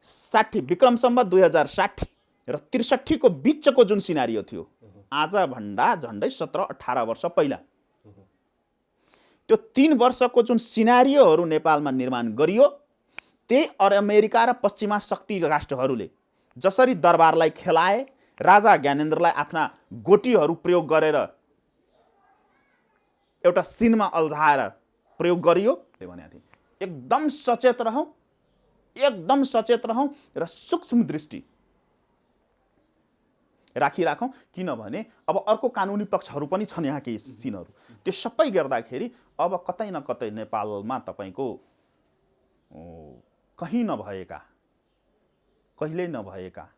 60 विक्रम सम्वत 2060 र 63 को बिचको जुन सिनारियो थियो, आज भन्दा झन्डै 17-18 वर्ष पहिला, त्यो 3 वर्षको जुन सिनारियोहरू नेपालमा निर्माण गरियो, त्यही अमेरिका र पश्चिमा शक्ति राष्ट्रहरूले जसरी दरबारलाई खेलाए, राजा ज्ञानेन्द्रलाई आफ्ना गोटीहरू प्रयोग गरेर एउटा सिनमा अल्झाएर प्रयोग गरियो भनेको थिए। एकदम सचेत रहौं र सूक्ष्म दृष्टि राखिराखौँ, किनभने अब अर्को कानुनी पक्षहरू पनि छन् यहाँ केही सिनहरू। त्यो सबै गर्दाखेरि अब कतै न कतै नेपालमा तपाईको कहीँ नभएका, कहिल्यै नभएका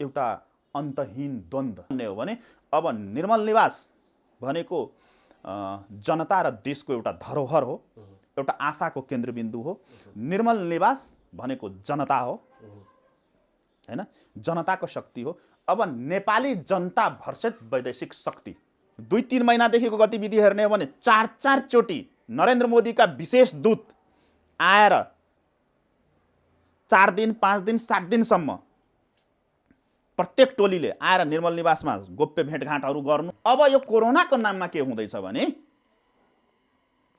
एउटा अन्तहीन द्वन्द्व हो भने अब निर्मल निवास भनेको जनता र देशको एउटा धरोहर हो, एउटा आशाको केन्द्रबिन्दु हो। निर्मल निवास भनेको जनता हो, हैन, जनताको शक्ति हो। अब नेपाली जनता भर्सेस वैदेशिक शक्ति 2-3 महिनादेखिको गतिविधि हेर्ने हो भने 4-4 चोटि नरेन्द्र मोदीका विशेष दूत आएर 4 दिन, 5 दिन, 7 दिनसम्म प्रत्येक टोलीले आएर निर्मल निवासमा गोप्य भेटघाटहरू गर्नु। अब यो कोरोनाको नाममा के हुँदैछ भने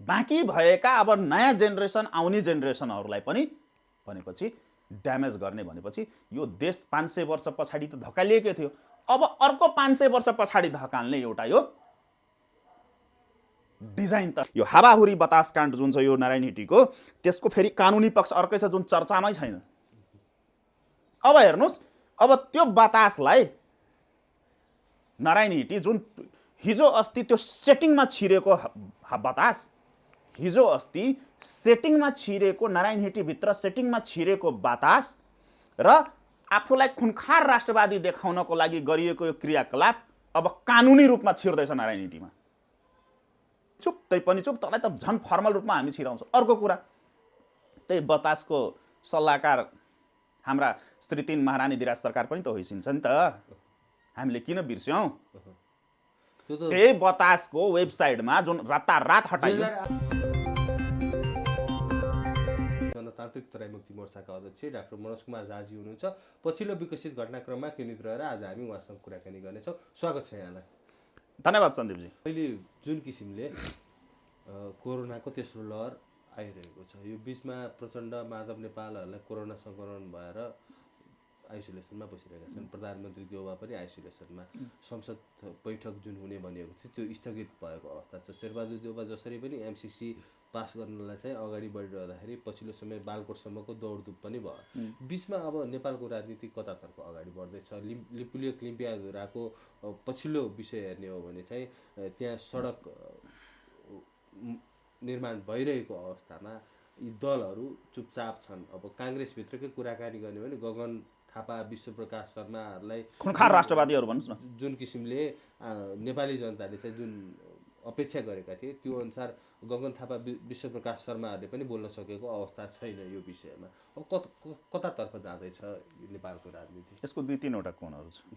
बाँकी भएका अब नयाँ जेनेरेसन, आउने जेनेरेसनहरूलाई पनि भनेपछि ड्यामेज गर्ने, भनेपछि यो देश 500 वर्ष पछाडि त धकालिएकै थियो, अब अर्को 500 वर्ष पछाडि धकाल्ने एउटा यो डिजाइन त यो हावाहुरी बतास काण्ड जुन छ यो नारायण हिटीको, त्यसको फेरि कानुनी पक्ष अर्कै छ जुन चर्चामै छैन। अब हेर्नुस्, अब त्यो बतासलाई नारायण हिटी जुन हिजो अस्ति त्यो सेटिङमा छिरेको बतास, हिजो अस्ति सेटिङमा छिरेको नारायण हिटी भित्र सेटिङमा छिरेको बतास र आफूलाई खुनखार राष्ट्रवादी देखाउनको लागि गरिएको यो क्रियाकलाप अब कानुनी रूपमा छिर्दैछ नारायण हिटीमा। चुप, तै पनि चुप, तँलाई त झन् फर्मल रूपमा हामी छिराउँछौँ। अर्को कुरा, त्यही बतासको सल्लाहकार हाम्रा श्री 3 महारानी दिराज सरकार पनि त होइसिन्छ नि त, हामीले किन बिर्स्यौँ? त्यही बतासको वेबसाइटमा जुन रातारात हटाइयो। जनतान्त्रिक तराई मुक्ति मोर्चाका अध्यक्ष डाक्टर मनोज कुमार झाजी हुनुहुन्छ। पछिल्लो विकसित घटनाक्रममा केन्द्रित रहेर आज हामी उहाँसँग कुराकानी गर्नेछौँ। स्वागत छ यहाँलाई। धन्यवाद सन्दीपजी। अहिले जुन किसिमले कोरोनाको तेस्रो लहर आइरहेको छ, यो बिचमा प्रचण्ड माधव नेपालहरूलाई कोरोना सङ्क्रमण भएर आइसोलेसनमा बसिरहेका छन्। प्रधानमन्त्री देउबा पनि आइसोलेसनमा। संसद बैठक जुन हुने भनेको थियो त्यो स्थगित भएको अवस्था छ। शेरबहादुर देउबा जसरी पनि एमसिसी पास गर्नलाई चाहिँ अगाडि बढिरहँदाखेरि पछिल्लो समय बालकोटसम्मको दौडधुप पनि भयो। बिचमा अब नेपालको राजनीति कतातर्फ अगाडि बढ्दैछ। लिपुलेक लिम्पियाधुराको पछिल्लो विषय हेर्ने हो भने चाहिँ त्यहाँ सडक निर्माण भइरहेको अवस्थामा यी दलहरू चुपचाप छन्। अब काङ्ग्रेसभित्रकै कुराकानी गर्ने भने गगन थापा, विश्वप्रकाश शर्माहरूलाई खुनखार राष्ट्रवादीहरू भन्नुहोस् न, जुन किसिमले नेपाली जनताले चाहिँ जुन अपेक्षा गरेका थिए त्यो अनुसार गगन थापा, विश्वप्रकाश शर्माहरूले पनि बोल्न सकेको अवस्था छैन यो विषयमा। अब कतातर्फ जाँदैछ नेपालको राजनीति? यसको 2-3 वटा कोणहरू छ।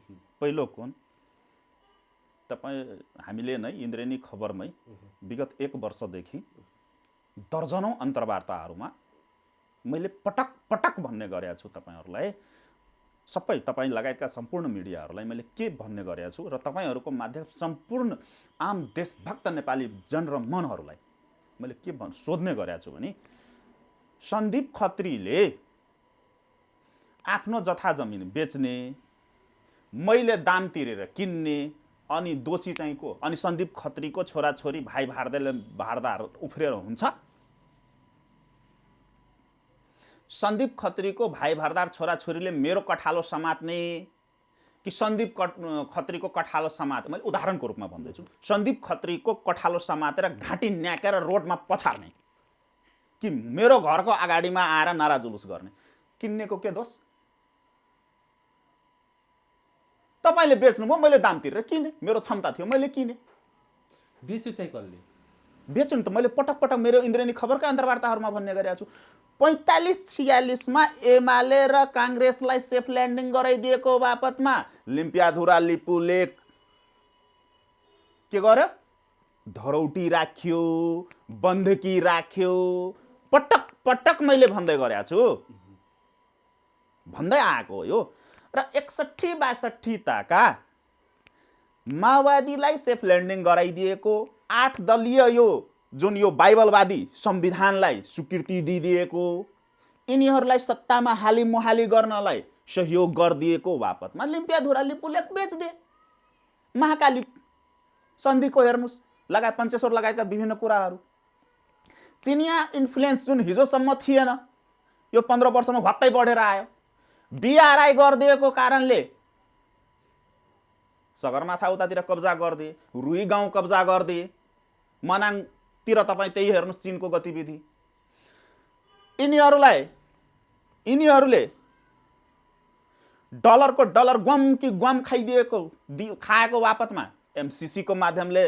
पहिलो कोण, हामीले नै इन्द्रेणी खबरमै विगत 1 वर्षदेखि दर्जनौं अन्तर्वार्ताहरूमा मैले पटक पटक भन्ने गरेको छु तपाईहरूलाई, सबै तपाईँ लगायतका सम्पूर्ण मिडियाहरूलाई मैले के भन्ने गरेको छु र तपाईँहरूको माध्यम सम्पूर्ण आम देशभक्त नेपाली जन र मनहरूलाई मैले के सोध्ने गरेको छु भने सन्दीप खत्रीले आफ्नो जथा जमिन बेच्ने, मैले दाम तिरेर किन्ने, अनि दोषी चाहिँ को? अनि सन्दीप खत्रीको छोराछोरी भाइ भारदार उफ्रेर हुन्छ? सन्दीप खत्रीको भाइ भारदार छोराछोरीले मेरो कठालो समात्ने कि सन्दीप खत्रीको कठालो समाते? मैले उदाहरणको रूपमा भन्दैछु। सन्दीप खत्रीको कठालो समातेर घाँटी न्याकेर रोडमा पछार्ने कि मेरो घरको अगाडिमा आएर नारा जुलुस गर्ने? किन्नेको के दोष? तपाईले बेच्नुभयो, मैले दाम तिरेर किने, मेरो क्षमता थियो मैले किने। बेच्यो चाहिँ कसले? बेच्नु त मैले पटक पटक मेरो इन्द्रेणी खबरका अन्तर्वार्ताहरूमा भन्ने गरेको छु। 45-46 मा एमाले र काङ्ग्रेसलाई सेफ ल्यान्डिङ गराइदिएको बापतमा लिम्पियाधुरा लिपुलेक के गर्यो? धरौटी राख्यो, बन्धकी राख्यो। पटक पटक मैले भन्दै गरेको छु। भन्दै आएको हो यो। र 61-62 ताका माओवादीलाई सेफ ल्यान्डिङ गराइदिएको 8 दलीय यो जुन यो बाइबलवादी संविधानलाई स्वीकृति दिइदिएको, यिनीहरूलाई सत्तामा हालिमुहाली गर्नलाई सहयोग गरिदिएको बापतमा लिम्पियाधुरा लिपुले बेचिदिए। महाकाली सन्धिको हेर्नुहोस्, लगायत पञ्चेश्वर लगायतका विभिन्न कुराहरू। चिनिया इन्फ्लुएन्स जुन हिजोसम्म थिएन, यो 15 वर्षमा भत्तै बढेर आयो। बिआरआई गरिदिएको कारणले सगरमाथा उतातिर कब्जा गरिदिए, रुई गाउँ कब्जा गरिदिए, मनाङतिर तपाईँ त्यही हेर्नुहोस् चिनको गतिविधि। यिनीहरूले डलरको डलर ग्वाम कि ग्वाम खाएको बापतमा एमसिसीको माध्यमले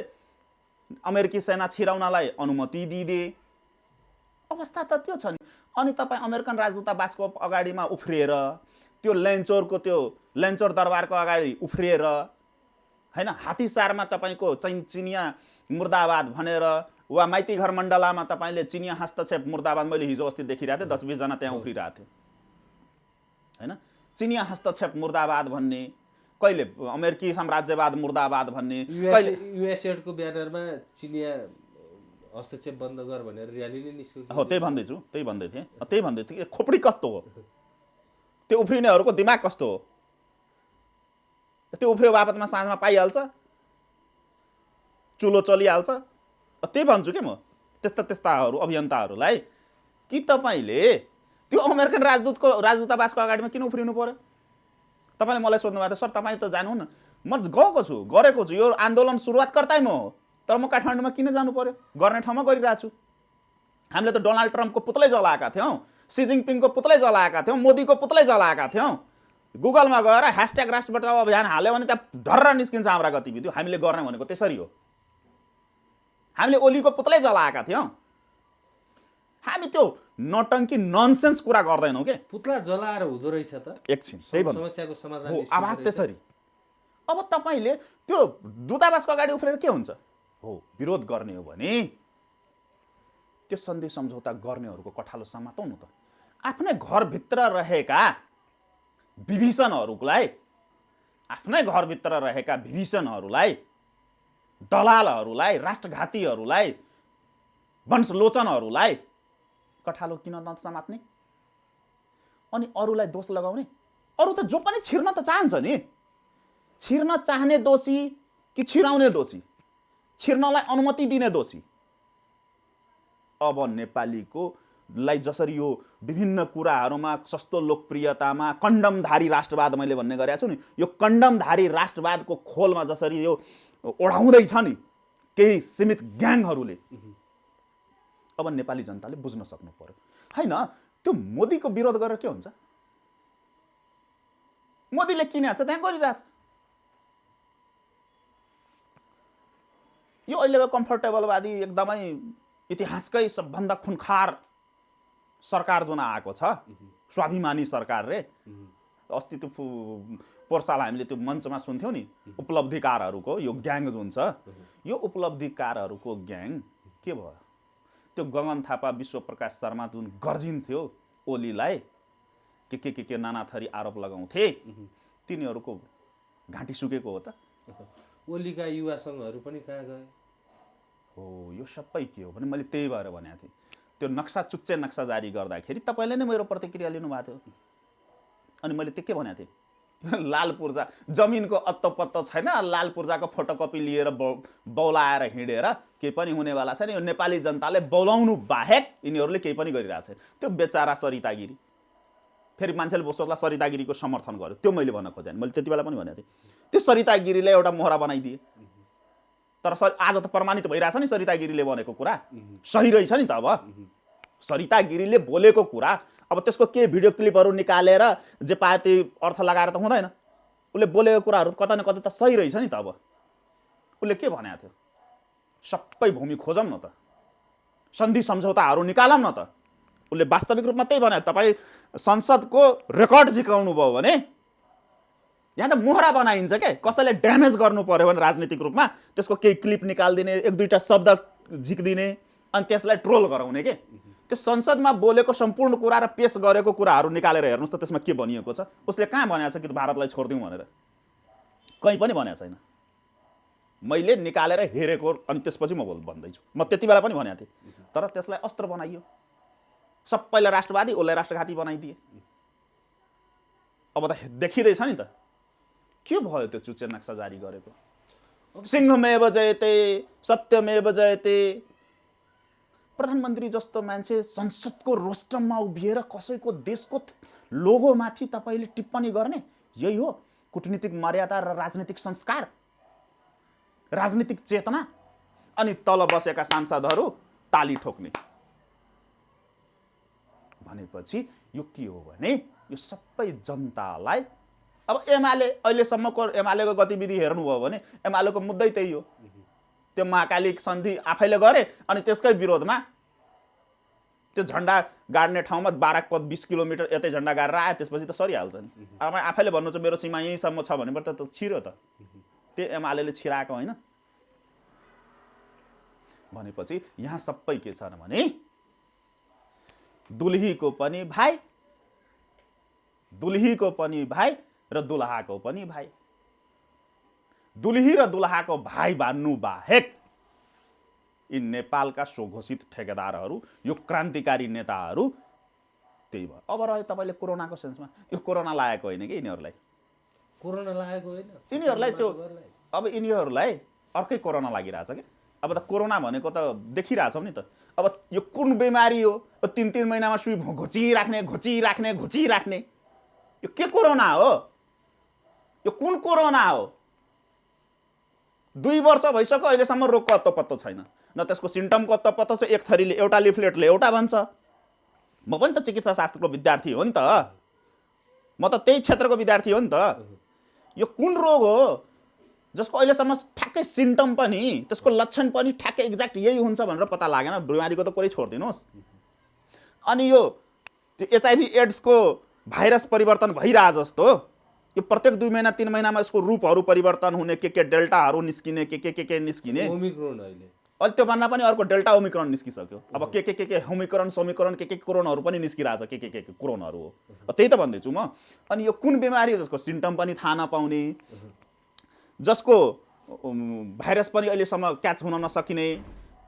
अमेरिकी सेना छिराउनलाई अनुमति दिइदिए। अवस्था त त्यो छ नि। अनि तपाईँ अमेरिकन राजदूतावासको अगाडिमा उफ्रिएर, त्यो लेन्चोर दरबारको अगाडि उफ्रिएर हैन, हात्तीसारमा तपाईँको चिनिया मुर्दाबाद भनेर, वा माइतीघर मण्डलामा तपाईँले चिनिया हस्तक्षेप मुर्दाबाद, मैले हिजो अस्ति देखिरहेको थिएँ, 10-20 जना त्यहाँ उफ्रिरहेको थियो हैन। चिनिया हस्तक्षेप मुर्दाबाद भन्ने, कहिले अमेरिकी साम्राज्यवाद मुर्दाबाद भन्ने, कहिले युएसएडको ब्यानरमा चिनिया हस्तक्षेप बन्द गर भनेर र्याली नै निस्क्यो। हो, त्यही भन्दै थिएँ। खोपडी कस्तो हो, त्यो उफ्रिनेहरूको दिमाग कस्तो हो, त्यो उफ्रियो बापतमा साँझमा पाइहाल्छ, चुलो चलिहाल्छ। त्यही भन्छु के म त्यस्ताहरू अभियन्ताहरूलाई कि तपाईँले त्यो अमेरिकन राजदूतावासको अगाडिमा किन उफ्रिनु पर्यो? तपाईँले मलाई सोध्नु भएको थियो, सर तपाईँ त जानु न। म गएको छु, गरेको छु, यो आन्दोलन सुरुवातकर्तै म हो, तर म काठमाडौँमा किन जानु पर्यो? गर्ने ठाउँमा गरिरहेको छु। हामीले त डोनाल्ड ट्रम्पको पुतलै जलाएका थियौँ, सी जिङपिङको पुतलै जलाएका थियौँ, मोदीको पुतलै जलाएका थियौँ। गुगलमा गएर # राष्ट्र बचाउ अभियान हाल्यो भने त्यहाँ ढर्र निस्किन्छ हाम्रा गतिविधि। हामीले गर्ने भनेको त्यसरी हो। हामीले ओलीको पुतलै जलाएका थियौँ। हामी त्यो नटङ्की ननसेन्स कुरा गर्दैनौँ के। पुतला जलाएर हुँदो रहेछ त एकछिन, त्यही भन्नु समस्याको समाधान हो, आवाज त्यसरी। अब तपाईँले त्यो दूतावासको अगाडि उफ्रेर के हुन्छ? हो, विरोध गर्ने हो भने त्यो सन्धि सम्झौता गर्नेहरूको कठालो समातौँ न त। आफ्नै घरभित्र रहेका विभीषणहरूलाई, दलालहरूलाई, राष्ट्रघातीहरूलाई, वंशलोचनहरूलाई कठालो किन नसमात्ने? अनि अरूलाई दोष लगाउने? अरू त जो पनि छिर्न त चाहन्छ नि। छिर्न चाहने दोषी कि छिराउने दोषी, छिर्नलाई अनुमति दिने दोषी। अब नेपालीको लाई जसरी यो विभिन्न कुराहरूमा सस्तो लोकप्रियतामा कन्डमधारी राष्ट्रवाद मैले भन्ने गरेको छु नि, यो कन्डमधारी राष्ट्रवादको खोलमा जसरी यो ओढाउँदैछ नि केही सीमित ग्याङहरूले, अब नेपाली जनताले बुझ्न सक्नु पर्यो हैन। त्यो मोदीको विरोध गरेर के हुन्छ? मोदीले किनेछ त्यहाँ गरिरहेछ। यो अहिलेको कम्फर्टेबलवादी एकदमै इतिहासकै सबभन्दा खुनखार सरकार जुन आएको छ, स्वाभिमानी सरकार रे। अस्ति त्यो पोर्साल हामीले त्यो मञ्चमा सुन्थ्यौँ नि, उपलब्धिकारहरूको यो ग्याङ जुन छ, यो उपलब्धिकारहरूको ग्याङ के भयो? त्यो गगन थापा, विश्वप्रकाश शर्मा जुन गर्जिन्थ्यो ओलीलाई, के नाना थरी आरोप लगाउँथे, तिनीहरूको घाँटी सुकेको हो त। ओलीका युवा सङ्घहरू पनि कहाँ गए? हो, यो सबै के हो भने मैले त्यही भएर भनेको थिएँ। त्यो चुच्चे नक्सा जारी गर्दाखेरि तपाईँले नै मेरो प्रतिक्रिया लिनुभएको थियो। अनि मैले त्यो के भनेको थिएँ? लाल पूर्जा जमिनको अत्तो छैन, लाल पूर्जाको फोटोकपी लिएर बौलाएर हिँडेर केही पनि हुनेवाला छैन। यो नेपाली जनताले बौलाउनु बाहेक यिनीहरूले केही पनि गरिरहेको छैन। त्यो बेचारा सरिता गिरी, फेरि मान्छेले सोच्ला सरिता गिरीको समर्थन गर्यो, त्यो मैले भन्न खोजेँ। मैले त्यति बेला पनि भनेको थिएँ, त्यो सरिता गिरीले एउटा मोहरा बनाइदिए। तर आज त प्रमाणित भइरहेछ नि सरिता गिरीले भनेको कुरा सही रहेछ नि त। अब सरिता गिरीले बोलेको कुरा, अब त्यसको के भिडियो क्लिपहरू निकालेर जे पाए त्यही अर्थ लगाएर त हुँदैन। उसले बोलेको कुराहरू कता न कता त सही रहेछ नि त। अब उसले के भनेको थियो? सबै भूमि खोजौँ न त, सन्धि सम्झौताहरू निकालौँ न त। उसले वास्तविक रूपमा त्यही भने। तपाईँ संसदको रेकर्ड झिकाउनु भयो भने यहाँ त मोहरा बनाइन्छ के। कसैले ड्यामेज गर्नु पर्यो भने राजनीतिक रूपमा त्यसको केही क्लिप निकालिदिने, 1-2टा शब्द झिक्दिने, अनि त्यसलाई ट्रोल गराउने के। त्यो संसदमा बोलेको सम्पूर्ण कुरा र पेश गरेको कुराहरू निकालेर हेर्नुहोस् त त्यसमा के भनिएको छ। उसले कहाँ भनेको छ कि भारतलाई छोडिदिउँ भनेर? कहीँ पनि भनेको छैन। मैले निकालेर हेरेको अनि त्यसपछि म भन्दैछु। म त्यति बेला पनि भनेको थिएँ, तर त्यसलाई अस्त्र बनाइयो। सबैलाई राष्ट्रवादी, उसलाई राष्ट्रघाती बनाइदिए। अब त देखिँदैछ नि त के भयो त्यो चुच्चे नक्सा जारी गरेको। सिंहमेव जयते, सत्यमेव जयते। प्रधानमन्त्री जस्तो मान्छे संसदको रोस्टममा उभिएर कसैको देशको लोगोमाथि तपाईँले टिप्पणी गर्ने, यही हो कूटनीतिक मर्यादा र राजनीतिक संस्कार, राजनीतिक चेतना। अनि तल बसेका सांसदहरू ताली ठोक्ने भनेपछि यो के हो भने यो सबै जनतालाई अब एमाले अहिलेसम्मको एमालेको गतिविधि हेर्नुभयो भने एमालेको मुद्दै त्यही हो। त्यो महाकाली सन्धि आफैले गरे अनि त्यसकै विरोधमा त्यो झन्डा गाड्ने ठाउँमा 12-20 किलोमिटर यतै झन्डा गाडेर आयो, त्यसपछि त सरिहाल्छ नि। अब आफैले भन्नु चाहिँ मेरो सीमा यहीँसम्म छ भनेबाट त छिर्यो त। त्यो एमालेले छिराएको होइन। भनेपछि यहाँ सबै के छ भने दुल्हीको पनि भाइ, दुल्हीको पनि भाइ र दुलहाको पनि भाइ। दुल्ही र दुलहाको भाइ भन्नु बाहेक यी नेपालका स्वघोषित ठेकेदारहरू, यो क्रान्तिकारी नेताहरू त्यही भयो। अब रह्यो तपाईँले कोरोनाको सेन्समा, यो कोरोना लागेको होइन कि यिनीहरूलाई, कोरोना लागेको होइन यिनीहरूलाई त्यो अब यिनीहरूलाई अर्कै कोरोना लागिरहेछ कि। अब त कोरोना भनेको त देखिरहेछौँ नि त। अब यो कुन बिमारी हो? 3-3 महिनामा सुई घोचिराख्ने यो के कोरोना हो? यो कुन कोरोना हो? 2 वर्ष भइसक्यो अहिलेसम्म रोगको अत्तो छैन, न त्यसको सिम्टमको अत्तो छ। एक थरीले एउटा लिफलेटले एउटा भन्छ। म पनि त चिकित्सा शास्त्रको विद्यार्थी हो नि त, म त त्यही क्षेत्रको विद्यार्थी हो नि त। यो कुन रोग हो जसको अहिलेसम्म ठ्याक्कै सिम्टम पनि, त्यसको लक्षण पनि ठ्याक्कै एक्ज्याक्ट यही हुन्छ भनेर पत्ता लागेन? बिमारीको त कुरै छोडिदिनुहोस्। अनि यो त्यो HIV एड्सको भाइरस परिवर्तन भइरहे जस्तो यो प्रत्येक 2 महिना 3 महिनामा यसको रूपहरू परिवर्तन हुने, के डेल्टाहरू निस्किने, के निस्किने। ओमिक्रोन अहिले त्यो भन्दा पनि अर्को डेल्टा ओमिक्रोन निस्किसक्यो। अब के होमिक्रोन सोमिक्रोन के क्रोनहरू पनि निस्किरहेछ, के क्रोनहरू हो। त्यही त भन्दैछु म। अनि यो कुन बिमारी हो जसको सिम्टम पनि थाहा नपाउने, जसको भाइरस पनि अहिलेसम्म क्याच हुन नसकिने,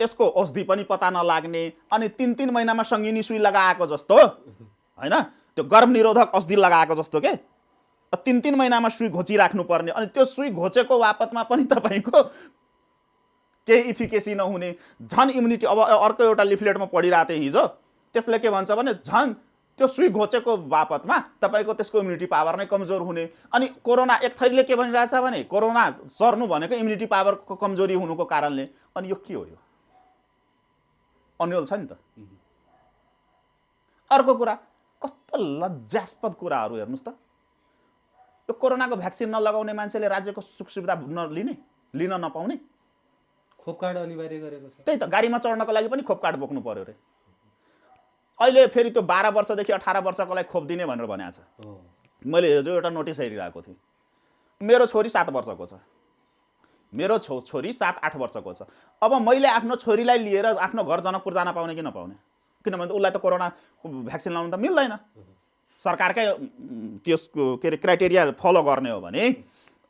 यसको औषधि पनि पत्ता नलाग्ने, अनि 3-3 महिनामा सङ्गिनी सुई लगाएको जस्तो होइन, त्यो गर्भ निरोधक औषधि लगाएको जस्तो के 3-3 महिनामा सुई घोचिराख्नु पर्ने। अनि त्यो सुई घोचेको बापतमा पनि तपाईँको केही इफिकेसी नहुने, झन् इम्युनिटी। अब अर्को एउटा लिफलेटमा पढिरहेको थिएँ हिजो, त्यसले के भन्छ भने झन् त्यो सुई घोचेको बापतमा तपाईँको त्यसको इम्युनिटी पावर नै कमजोर हुने। अनि कोरोना एक थरीले के भनिरहेछ भने कोरोना सर्नु भनेको इम्युनिटी पावरको कमजोरी हुनुको कारणले। अनि यो के हो? यो अन्यल छ नि त। अर्को कुरा, कस्तो लज्जास्पद कुराहरू हेर्नुहोस् त। यो कोरोनाको भ्याक्सिन नलगाउने मान्छेले राज्यको सुख सुविधा लिन नपाउने, खोप कार्ड अनिवार्य गरेको छ। त्यही त, गाडीमा चढ्नको लागि पनि खोप कार्ड बोक्नु पर्यो रे। अहिले फेरि त्यो 12 वर्षदेखि 18 वर्षकोलाई खोप दिने भनेर भनेको छ। मैले हिजो एउटा नोटिस हेरिरहेको थिएँ। मेरो छोरी 7 वर्षको छ, मेरो छोरी 7-8 वर्षको छ। अब मैले आफ्नो छोरीलाई लिएर आफ्नो घर जनकपुर जान पाउने कि नपाउने? किनभने उसलाई त कोरोना भ्याक्सिन लाउनु त मिल्दैन। सरकारकै त्यसको के अरे क्राइटेरिया फलो गर्ने हो भने।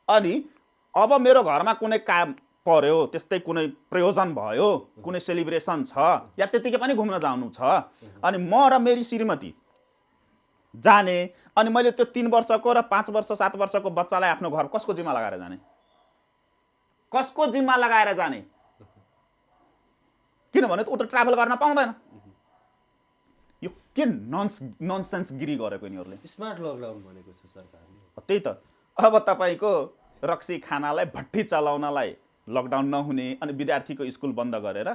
अनि अब मेरो घरमा कुनै काम पर्यो, त्यस्तै कुनै प्रयोजन भयो, कुनै सेलिब्रेसन छ, या त्यतिकै पनि घुम्न जानु छ, अनि म र मेरी श्रीमती जाने, अनि मैले त्यो 3 वर्षको र 5 वर्ष 7 वर्षको बच्चालाई आफ्नो घर कसको जिम्मा लगाएर जाने? कसको जिम्मा लगाएर जाने? किनभने ऊ त ट्राभल गर्न पाउँदैन। यो के ननसेन्स गिरी गरेको यिनीहरूले। स्मार्ट लकडाउन भनेको छ सरकारले। त्यही त। अब तपाईँको रक्सी खानालाई, भट्टी चलाउनलाई लकडाउन नहुने, अनि विद्यार्थीको स्कुल बन्द गरेर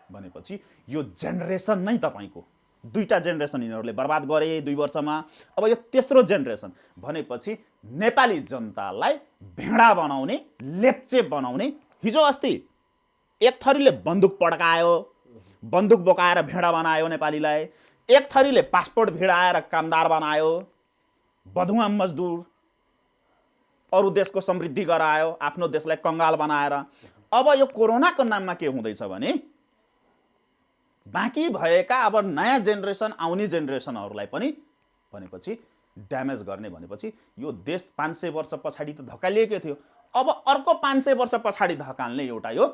भनेपछि यो जेनेरेसन नै तपाईँको 2टा जेनेरेसन यिनीहरूले बर्बाद गरे 2 वर्षमा। अब यो तेस्रो जेनेरेसन भनेपछि नेपाली जनतालाई भेडा बनाउने, लेप्चे बनाउने। हिजो अस्ति एक थरीले बन्दुक पड्कायो, बन्दुक बोकाएर भेडा बनायो नेपालीलाई। एक थरीले पासपोर्ट भिडाएर कामदार बनायो, बधुवा मजदुर, अरू देशको समृद्धि गरायो, आफ्नो देशलाई कङ्गाल बनाएर। अब यो कोरोनाको नाममा के हुँदैछ भने बाँकी भएका अब नयाँ जेनेरेसन आउने जेनेरेसनहरूलाई पनि भनेपछि ड्यामेज गर्ने भनेपछि यो देश 500 वर्ष पछाडि त धकालिएकै थियो। अब अर्को 500 वर्ष पछाडि धकाल्ने एउटा यो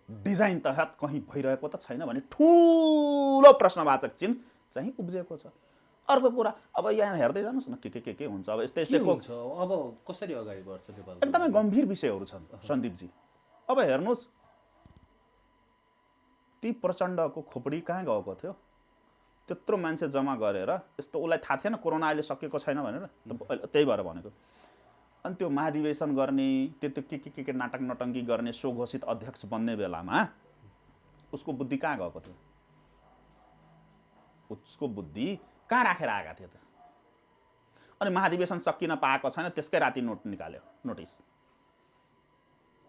डिजाइन तहत कहीँ भइरहेको त छैन भने ठुलो प्रश्नवाचक चिन्ह चाहिँ उब्जिएको छ। अर्को कुरा अब यहाँ हेर्दै जानुहोस् न के हुन्छ। अब यस्तै के हुन्छ अब कसरी अगाडि बढ्छ नेपाल? एकदमै गम्भीर विषयहरू छन् सन्दीपजी। अब हेर्नुहोस् ती प्रचण्डको खोपडी कहाँ गएको थियो? त्यत्रो मान्छे जम्मा गरेर यस्तो उसलाई थाहा थिएन कोरोना अहिले सकेको छैन भनेर, त्यही भएर भनेको। अनि त्यो महाधिवेशन गर्ने त्यो के नाटक नटङ्की गर्ने सो घोषित अध्यक्ष बन्ने बेलामा उसको बुद्धि कहाँ गएको थियो? उसको बुद्धि कहाँ राखेर आएका थिए त? अनि महाधिवेशन सकिन पाएको छैन त्यसकै राति नोटिस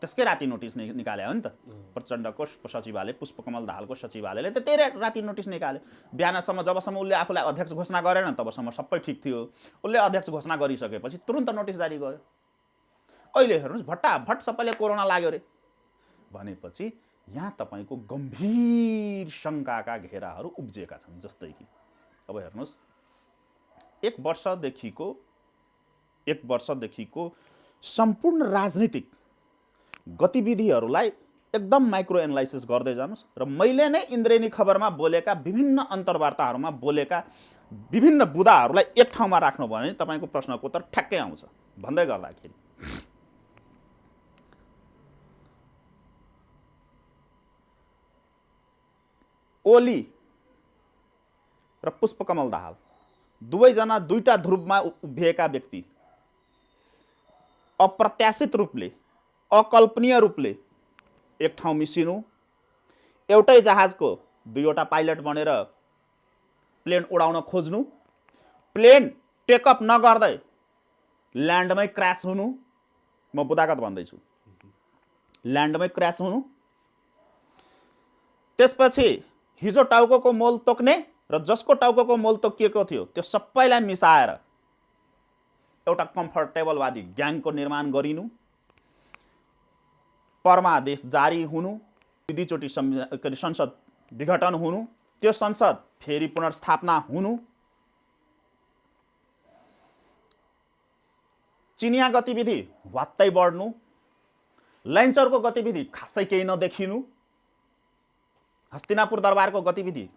त्यसकै राति नोटिस निकाल्यो हो नि त। प्रचण्डको सचिवालय, पुष्पकमल दाहालको सचिवालयले त त्यही राति नोटिस निकाल्यो। बिहानसम्म जबसम्म उसले आफूलाई अध्यक्ष घोषणा गरेन तबसम्म सबै ठिक थियो। उसले अध्यक्ष घोषणा गरिसकेपछि तुरुन्त नोटिस जारी गर्यो। अहिले हेर्नुहोस् भट्टाभट सबैले कोरोना लाग्यो रे भनेपछि यहाँ तपाईँको गम्भीर शङ्काका घेराहरू उब्जिएका छन्। जस्तै कि अब हेर्नुहोस् एक वर्षदेखिको सम्पूर्ण राजनीतिक गतिविधिहरूलाई एकदम माइक्रो एनालाइसिस गर्दै जानुहोस् र मैले नै इन्द्रेणी खबरमा बोलेका विभिन्न अन्तर्वार्ताहरूमा बोलेका विभिन्न बुदाहरूलाई एक ठाउँमा राख्नु भयो भने तपाईँको प्रश्नको उत्तर ठ्याक्कै आउँछ। भन्दै गर्दाखेरि ओली र पुष्पकमल दाहाल दुवैजना दुईटा ध्रुवमा उभिएका व्यक्ति अप्रत्याशित रूपले, अकल्पनीय रूपले एक ठाउँ मिसिनु, एउटै जहाजको दुईवटा पाइलट बनेर प्लेन उडाउन खोज्नु, प्लेन टेकअप नगर्दै ल्यान्डमै क्रास हुनु, म बुदागत भन्दैछु, ल्यान्डमै क्रास हुनु, त्यसपछि हिजो टाउको मोल तोक्ने र जसको टाउको मोल तोकिएको थियो त्यो सबैलाई मिसाएर एउटा कम्फर्टेबलवादी ग्याङको निर्माण गरिनु, परमादेश जारी हुनु, दुईचोटि संसद विघटन हुनु, त्यो संसद फेरि पुनर्स्थापना हुनु, चिनिया गतिविधि वात्तै बढ्नु, लैन्चरको गतिविधि खासै केही नदेखिनु, हस्तिनापुर दरबारको गतिविधि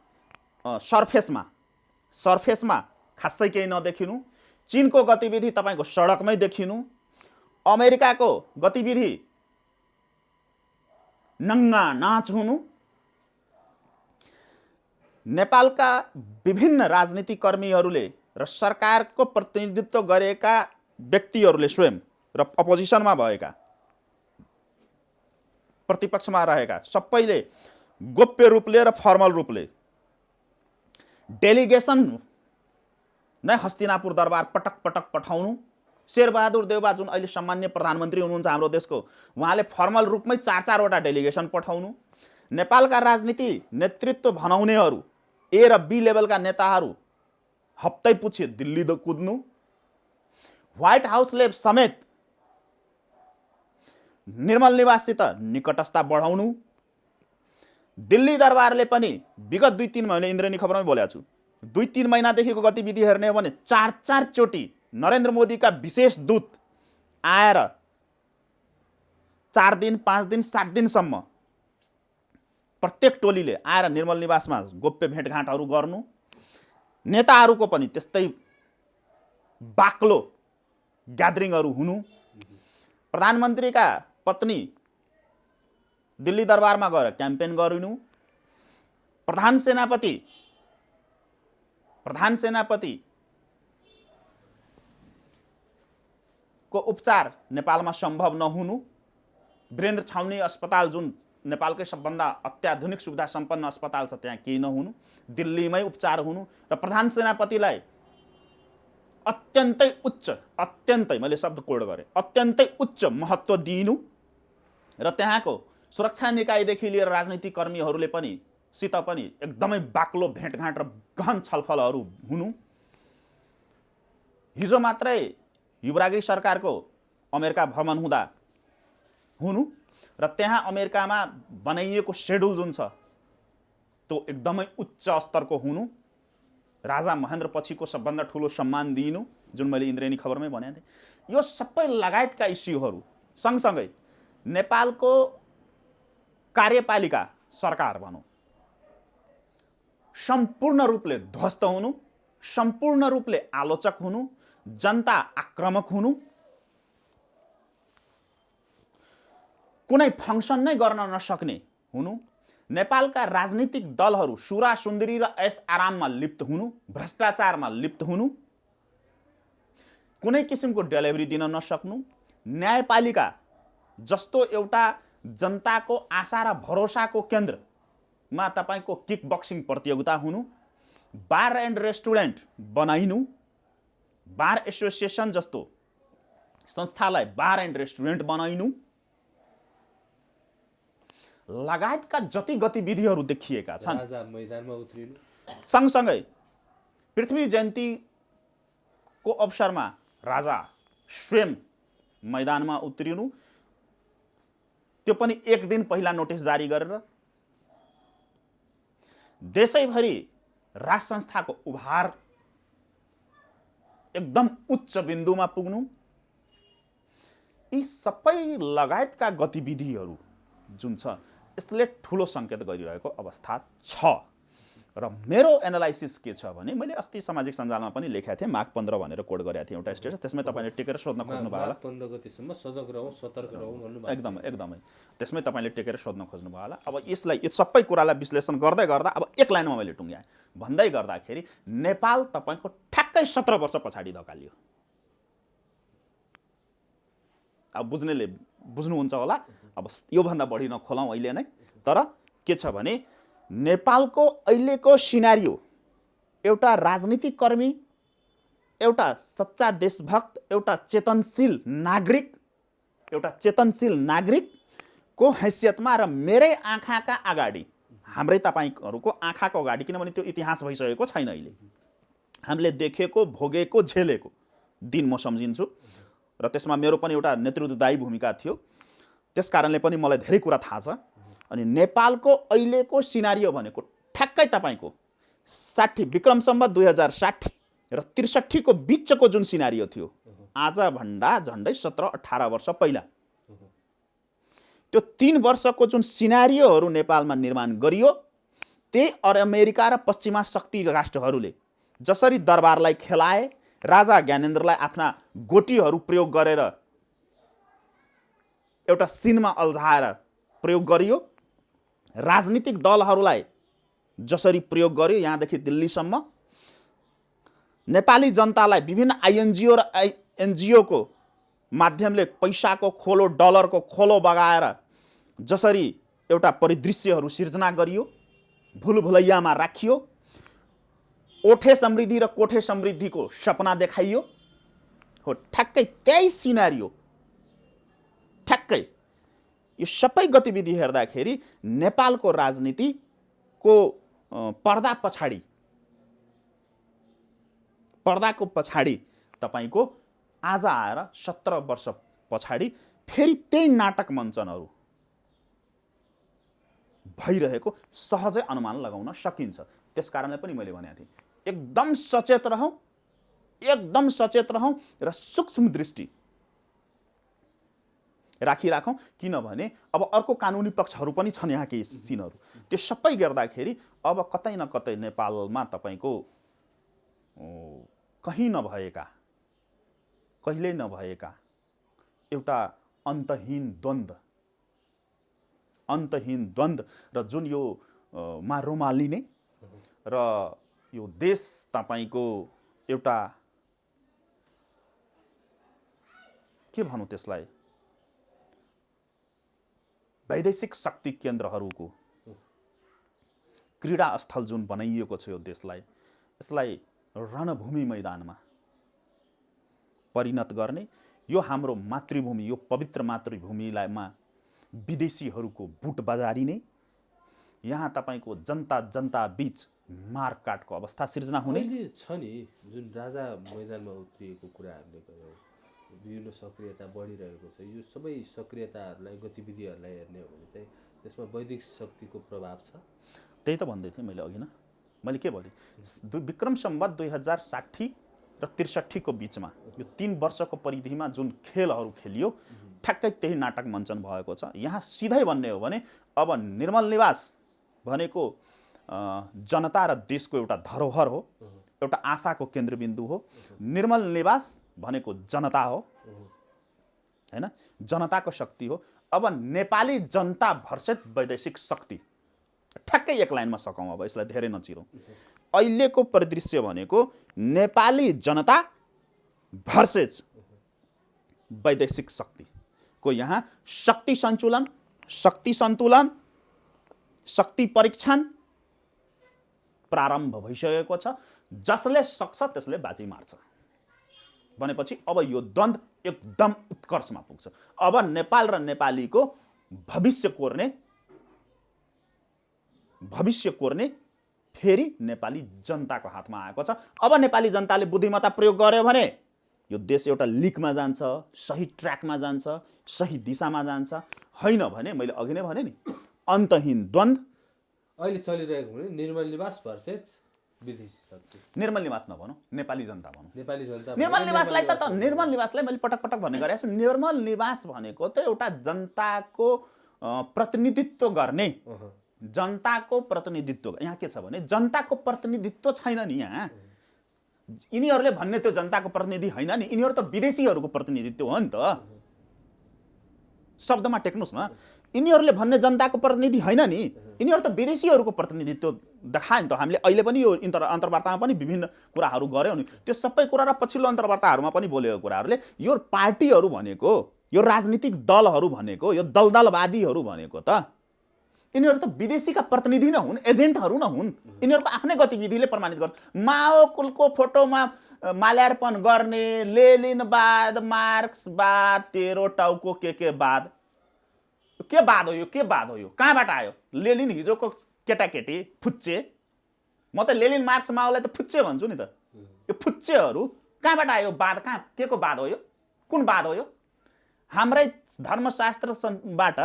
सर्फेसमा खासै केही नदेखिनु, चीनको गतिविधि तपाईँको सडकमै देखिनु, अमेरिकाको गतिविधि नङ्गा नाच हुनु, नेपालका विभिन्न राजनीतिक कर्मीहरूले र सरकारको प्रतिनिधित्व गरेका व्यक्तिहरूले स्वयं र अपोजिसनमा भएका प्रतिपक्षमा रहेका सबैले गोप्य रूपले र फर्मल रूपले डेलिगेसन नै हस्तिनापुर दरबार पटक पटक पठाउनु। शेरबहादुर देउबा जुन अहिले सामान्य प्रधानमन्त्री हुनुहुन्छ हाम्रो देशको, उहाँले फर्मल रूपमै 4-4वटा डेलिगेसन पठाउनु। नेपालका राजनीति नेतृत्व भनाउनेहरू ए र बी लेभलका नेताहरू हप्तै पछि दिल्ली कुद्नु, व्हाइट हाउसले समेत निर्मल निवाससित निकटस्था बढाउनु, दिल्ली दरबारले पनि विगत 2-3 महिना इन्द्रेणी खबरमै बोलेको छु, 2-3 महिनादेखिको गतिविधि हेर्ने हो भने 4-4 चोटि नरेन्द्र मोदीका विशेष दूत आएर 4 दिन 5 दिन 7 दिनसम्म प्रत्येक टोलीले आएर निर्मल निवासमा गोप्य भेटघाटहरू गर्नु, नेताहरूको पनि त्यस्तै बाक्लो ग्यादरिङहरू हुनु, प्रधानमन्त्रीका पत्नी दिल्ली दरबारमा गएर क्याम्पेन गरिनु, प्रधान सेनापति को उपचार नेपालमा सम्भव नहुनु, वीरेन्द्र छाउनी अस्पताल जुन नेपालकै सबभन्दा अत्याधुनिक सुविधा सम्पन्न अस्पताल छ त्यहाँ केही नहुनु, दिल्लीमै उपचार हुनु र प्रधान सेनापतिलाई अत्यन्तै मैले शब्द कोड गरेँ, अत्यन्तै उच्च महत्त्व दिइनु र त्यहाँको सुरक्षा निकायदेखि लिएर राजनीतिक कर्मीहरूले पनि सित पनि एकदमै बाक्लो भेटघाट र गहन छलफलहरू हुनु। हिजो मात्रै युवरागिरी सरकारको अमेरिका भ्रमण हुनु र त्यहाँ अमेरिकामा बनाइएको सेड्युल जुन छ त्यो एकदमै उच्च स्तरको हुनु, राजा महेन्द्र पछिको सबभन्दा ठुलो सम्मान दिइनु, जुन मैले इन्द्रेणी खबरमै भनेको थिएँ, यो सबै लगायतका इस्युहरू सँगसँगै नेपालको कार्यपालिका सरकार भनौँ सम्पूर्ण रूपले ध्वस्त हुनु, सम्पूर्ण रूपले आलोचक हुनु, जनता आक्रामक हुनु, कुनै फङ्सन नै गर्न नसक्ने हुनु, नेपालका राजनीतिक दलहरू सुरा सुन्दरी र ऐस आराममा लिप्त हुनु, भ्रष्टाचारमा लिप्त हुनु, कुनै किसिमको डेलिभरी दिन नसक्नु, न्यायपालिका जस्तो एउटा जनताको आशा र भरोसाको केन्द्रमा तपाईँको किक बक्सिङ प्रतियोगिता हुनु, बार एन्ड रेस्टुरेन्ट बनाइनु, बार एसोसिएसन जस्तो संस्थालाई बार एन्ड रेस्टुरेन्ट बनाइनु लगायतका जति गतिविधिहरू देखिएका छन्। राजा मैदानमा उत्रिनु, सँगसँगै पृथ्वी जयन्तीको अवसरमा राजा स्वयं मैदानमा उत्रिनु, त्यो पनि एक दिन पहिला नोटिस जारी गरेर देशैभरि राज संस्थाको उभार एकदम उच्च बिन्दुमा पुग्नु, यी सबै लगायतका गतिविधिहरू जुन छ यसले ठुलो सङ्केत गरिरहेको अवस्था छ। र मेरो एनालाइसिस के छ भने मैले अस्ति सामाजिक सञ्जालमा पनि लेखेको थिएँ, माघ 15 भनेर कोड गरेको थिएँ एउटा स्टेटस, त्यसमै तपाईँले टेकेर सोध्न खोज्नुभयो होला। 15 गतिसम्म सजग रहौँ, सतर्क रहौँ भन्नुभयो। एकदमै एकदमै त्यसमै तपाईँले टेकेर सोध्न खोज्नुभयो होला। अब यसलाई यो सबै कुरालाई विश्लेषण गर्दै गर्दा अब एक लाइनमा मैले टुङ्ग्याएँ भन्दै गर्दाखेरि नेपाल तपाईँको ठ्याक्कै 17 वर्ष पछाडि धकालियो। अब बुझ्नेले बुझ्नुहुन्छ होला, अब योभन्दा बढी नखोलाउँ अहिले नै, तर के छ भने नेपालको अहिलेको सिनारियो एउटा राजनीतिक कर्मी, एउटा सच्चा देशभक्त, एउटा चेतनशील नागरिकको हैसियतमा र मेरै आँखाका अगाडि, हाम्रै तपाईँहरूको आँखाको अगाडि, किनभने त्यो इतिहास भइसकेको छैन अहिले, हामीले देखेको भोगेको झेलेको दिन म सम्झिन्छु र त्यसमा मेरो पनि एउटा नेतृत्वदायी भूमिका थियो, त्यस कारणले पनि मलाई धेरै कुरा थाहा छ। अनि नेपालको अहिलेको सिनारियो भनेको ठ्याक्कै तपाईँको 60 विक्रम सम्वत 2060 र 63 को बिचको जुन सिनारियो थियो, आजभन्दा झन्डै 17-18 वर्ष पहिला, त्यो 3 वर्षको जुन सिनारियोहरू नेपालमा निर्माण गरियो, त्यही अमेरिका र पश्चिमा शक्ति राष्ट्रहरूले जसरी दरबारलाई खेलाए, राजा ज्ञानेन्द्रलाई आफ्ना गोटीहरू प्रयोग गरेर एउटा सिनमा अल्झाएर प्रयोग गरियो, राजनीतिक दलहरूलाई जसरी प्रयोग गर्यो यहाँदेखि दिल्लीसम्म, नेपाली जनतालाई विभिन्न आइएनजिओ र एनजिओको माध्यमले पैसाको खोलो, डलरको खोलो बगाएर जसरी एउटा परिदृश्यहरू सिर्जना गरियो, भुलभुलैयामा राखियो, ओठे समृद्धि र कोठे समृद्धिको सपना देखाइयो, हो ठ्याक्कै त्यही सिनारियो, ठ्याक्कै यो सबै गतिविधि हेर्दाखेरि नेपालको राजनीतिको पर्दाको पछाडि तपाईँको आज आएर 17 वर्ष पछाडि फेरि त्यही नाटक मञ्चनहरू भइरहेको सहजै अनुमान लगाउन सकिन्छ। त्यस कारणले पनि मैले भनेको थिएँ, एकदम सचेत रहौँ र सूक्ष्म दृष्टि राखौँ, किनभने अब अर्को कानुनी पक्षहरू पनि छन् यहाँ केही सिनहरू, त्यो सबै गर्दाखेरि अब कतै न कतै नेपालमा तपाईँको कहिल्यै नभएका एउटा अन्तहीन द्वन्द्व र जुन यो मा रोमालिने र यो देश तपाईँको एउटा के भनौँ त्यसलाई, वैदेशिक शक्ति केन्द्रहरूको क्रीडा स्थल जुन बनाइएको छ यो देशलाई, यसलाई रणभूमि मैदानमा परिणत गर्ने, यो हाम्रो मातृभूमि, यो पवित्र मातृभूमिलाईमा विदेशीहरूको बुट बजारिने, यहाँ तपाईँको जनता बीच मारकाटको अवस्था सिर्जना हुने छ नि। जुन राजा मैदानमा उत्रिएको कुरा हामीले गऱ्यौँ, विभिन्न सक्रियता बढिरहेको छ, यो सबै सक्रियताहरूलाई, गतिविधिहरूलाई हेर्ने हो भने चाहिँ त्यसमा वैदेशिक शक्तिको प्रभाव छ। त्यही त भन्दै थिएँ मैले अघि न। मैले के भने विक्रम सम्वत 2060 र 63 को बिचमा यो 3 वर्षको परिधिमा जुन खेलहरू खेलियो ठ्याक्कै त्यही नाटक मञ्चन भएको छ। यहाँ सिधै भन्ने हो भने अब निर्मल निवास भनेको जनता र देशको एउटा धरोहर हो, एउटा आशाको केन्द्रबिन्दु हो। निर्मल निवास भनेको जनता हो हैन, जनताको शक्ति हो। अब नेपाली जनता भर्सेस वैदेशिक शक्ति, ठ्याक्कै एक लाइनमा सकौँ। अब यसलाई धेरै नचिरौँ। अहिलेको परिदृश्य भनेको नेपाली जनता भर्सेस वैदेशिक शक्तिको यहाँ शक्ति सन्तुलन, शक्ति परीक्षण प्रारम्भ भइसकेको छ। जसले सक्छ त्यसले बाजी मार्छ भनेपछि अब यो द्वन्द्व एकदम उत्कर्षमा पुग्छ। अब नेपाल र नेपालीको भविष्य कोर्ने फेरि नेपाली जनताको हातमा आएको छ। अब नेपाली जनताले बुद्धिमत्ता प्रयोग गर्यो भने यो देश एउटा लिकमा जान्छ, सही ट्र्याकमा जान्छ, सही दिशामा जान्छ। होइन भने मैले अघि नै भने नि, अन्तहीन द्वन्द्व अहिले चलिरहेको भने निर्मल निवास भर्सेस विदेशी शक्ति। निर्मल निवास नभनौँ, नेपाली जनता भनौँ। नेपाली जनता निर्मल निवासलाई मैले पटक पटक भन्ने गरेको छु। निर्मल निवास भनेको त एउटा जनताको प्रतिनिधित्व गर्ने, जनताको प्रतिनिधित्व। यहाँ के छ भने जनताको प्रतिनिधित्व छैन नि यहाँ। यिनीहरूले भन्ने त्यो जनताको प्रतिनिधि होइन नि, यिनीहरू त विदेशीहरूको प्रतिनिधित्व हो नि त। शब्दमा टेक्नुस् न, यिनीहरूले भन्ने जनताको प्रतिनिधि होइन नि, यिनीहरू त विदेशीहरूको प्रतिनिधित्व देखायो नि त। हामीले अहिले पनि यो अन्तर्वार्तामा पनि विभिन्न कुराहरू गऱ्यौँ नि। त्यो सबै कुरा र पछिल्लो अन्तर्वार्ताहरूमा पनि बोलेको कुराहरूले यो पार्टीहरू भनेको, यो राजनीतिक दलहरू भनेको, यो दलदलवादीहरू भनेको त यिनीहरू त विदेशीका प्रतिनिधि नहुन्, एजेन्टहरू नहुन्। यिनीहरूको आफ्नै गतिविधिले प्रमाणित गर्छ। माओको फोटोमा माल्यार्पण गर्ने, लेनिनवाद, मार्क्सवाद, तेरो टाउको के बाद, के बाद हो यो? के बाद हो यो? कहाँबाट आयो? लेनिन हिजोको केटाकेटी फुच्चे। म त लेनिन मार्क्स माओलाई त फुच्चे भन्छु नि त। यो फुच्चेहरू कहाँबाट आयो? बाद कहाँ के को बाद हो यो? कुन बाद हो यो? हाम्रै धर्मशास्त्रबाट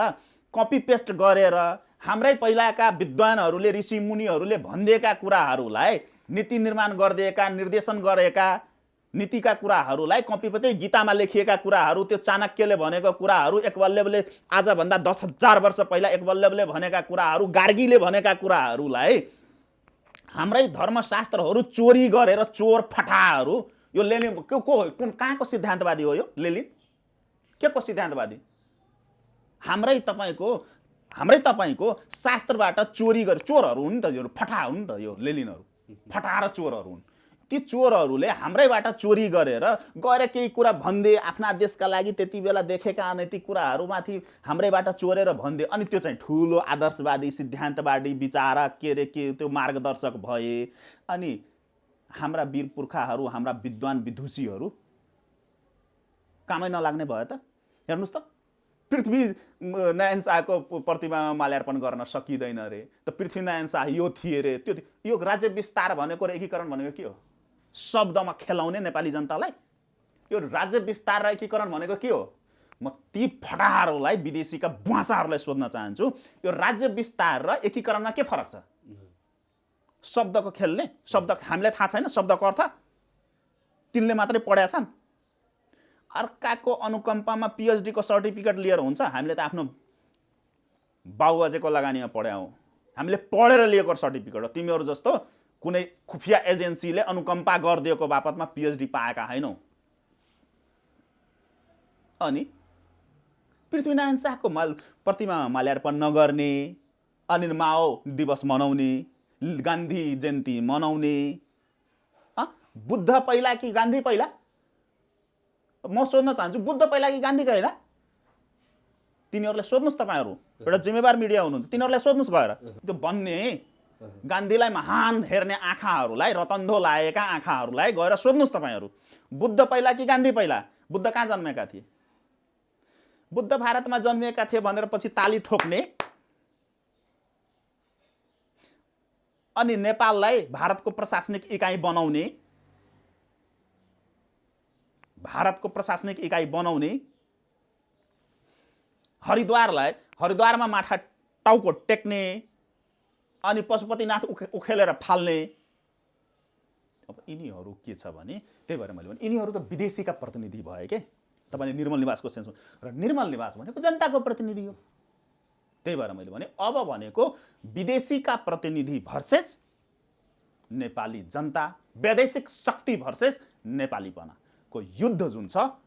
कपी पेस्ट गरेर हाम्रै पहिलाका विद्वानहरूले, ऋषि मुनिहरूले भनिदिएका कुराहरूलाई, नीति निर्माण गरिदिएका, निर्देशन गरेका नीतिका कुराहरूलाई, कपीपत्तै गीतामा लेखिएका कुराहरू, त्यो चाणक्यले भनेको कुराहरू, एकवल्यवले आजभन्दा 10,000 वर्ष पहिला एकवल्यवले भनेका कुराहरू, गार्गीले भनेका कुराहरूलाई हाम्रै धर्मशास्त्रहरू चोरी गरेर चोर फटाहरू। यो लेनिन कुन कहाँको सिद्धान्तवादी हो यो? लेनिन के को सिद्धान्तवादी? हाम्रै तपाईँको शास्त्रबाट चोरी गरे चोरहरू हुन् नि त। यो फटा हुन् नि त। यो लेनिनहरू फटाएर चोरहरू हुन्। ती चोरहरूले हाम्रैबाट चोरी गरेर गएर केही कुरा भन्दे, आफ्ना देशका लागि त्यति बेला देखेका अनैतिक कुराहरूमाथि हाम्रैबाट चोरेर भन्दे। अनि त्यो चाहिँ ठुलो आदर्शवादी, सिद्धान्तवादी विचारक के त्यो मार्गदर्शक भए। अनि हाम्रा वीर पुर्खाहरू, हाम्रा विद्वान विदुषीहरू कामै नलाग्ने भयो त। हेर्नुहोस् त, पृथ्वीनारायण शाहको प्रतिमामा माल्यार्पण गर्न सकिँदैन रे। त पृथ्वीनारायण शाह यो थिए रे, त्यो यो राज्य विस्तार भनेको र एकीकरण भनेको के हो? शब्दमा खेलाउने नेपाली जनतालाई। यो राज्य विस्तार र एकीकरण भनेको के हो? म ती फटाहरूलाई, विदेशीका बुवासाहरूलाई सोध्न चाहन्छु, यो राज्य विस्तार र एकीकरणमा के फरक छ? शब्दको खेल्ने, शब्द हामीलाई थाहा छैन शब्दको अर्थ, तिनले मात्रै पढेका छन्। अर्काको अनुकम्पामा PhD को सर्टिफिकेट लिएर हुन्छ? हामीले त आफ्नो बाबुआजेको लगानीमा पढ्या हौँ, हामीले पढेर लिएको सर्टिफिकेट हो। तिमीहरू जस्तो कुनै खुफिया एजेन्सीले अनुकम्पा गरिदिएको बापतमा PhD पाएका होइनौ। अनि पृथ्वीनारायण शाहको प्रतिमामा माल्यार्पण नगर्ने, अनि माओ दिवस मनाउने, गान्धी जयन्ती मनाउने। बुद्ध पहिला कि गान्धी पहिला? म सोध्न चाहन्छु, बुद्ध पहिला कि गान्धी पहिला? तिनीहरूलाई सोध्नुहोस् तपाईँहरू, एउटा जिम्मेवार मिडिया हुनुहुन्छ, तिनीहरूलाई सोध्नुहोस् गएर। त्यो भन्ने गान्धीलाई महान हेर्ने आँखाहरूलाई, रतन्धो लागेका आँखाहरूलाई गएर सोध्नुहोस् तपाईँहरू, बुद्ध पहिला कि गान्धी पहिला? बुद्ध कहाँ जन्मेका थिए? बुद्ध भारतमा जन्मिएका थिए भनेर पछि ताली ठोक्ने, अनि नेपाललाई भारतको प्रशासनिक इकाइ बनाउने, हरिद्वारमा माथा टाउको टेक्ने, अनि पशुपतिनाथ उखेलेर फाल्ने। अब यिनीहरू के छ भने, त्यही भएर मैले भने यिनीहरू त विदेशीका प्रतिनिधि भए के, तपाईँले निर्मल निवासको सेन्समा, र निर्मल निवास भनेको जनताको प्रतिनिधि हो। त्यही भएर मैले भने अब भनेको विदेशीका प्रतिनिधि भर्सेस नेपाली जनता, वैदेशिक शक्ति भर्सेस नेपालीपनाको युद्ध जुन छ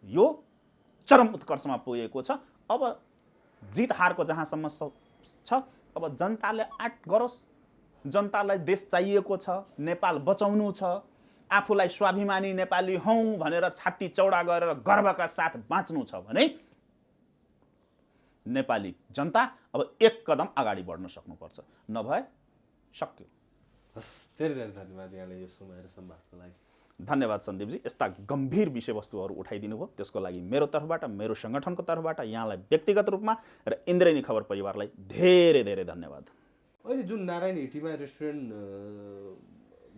यो चरम उत्कर्षमा पुगेको छ। अब जित हारको जहाँसम्म छ, अब जनताले आँट गरोस्, जनतालाई देश चाहिएको छ, नेपाल बचाउनु छ, आफूलाई स्वाभिमानी नेपाली हौँ भनेर छाती चौडा गरेर गर्वका साथ बाँच्नु छ भने नेपाली जनता अब एक कदम अगाडि बढ्न सक्नुपर्छ, नभए सक्यो। हस्, धेरै धेरै धन्यवाद यहाँले यो समय र संवादको लागि। धन्यवाद सन्दीपजी, यस्ता गम्भीर विषयवस्तुहरू उठाइदिनु भयो, त्यसको लागि मेरो तर्फबाट, मेरो सङ्गठनको तर्फबाट यहाँलाई व्यक्तिगत रूपमा र इन्द्रेणी खबर परिवारलाई धेरै धेरै धन्यवाद। अहिले जुन नारायण हिटीमा रेस्टुरेन्ट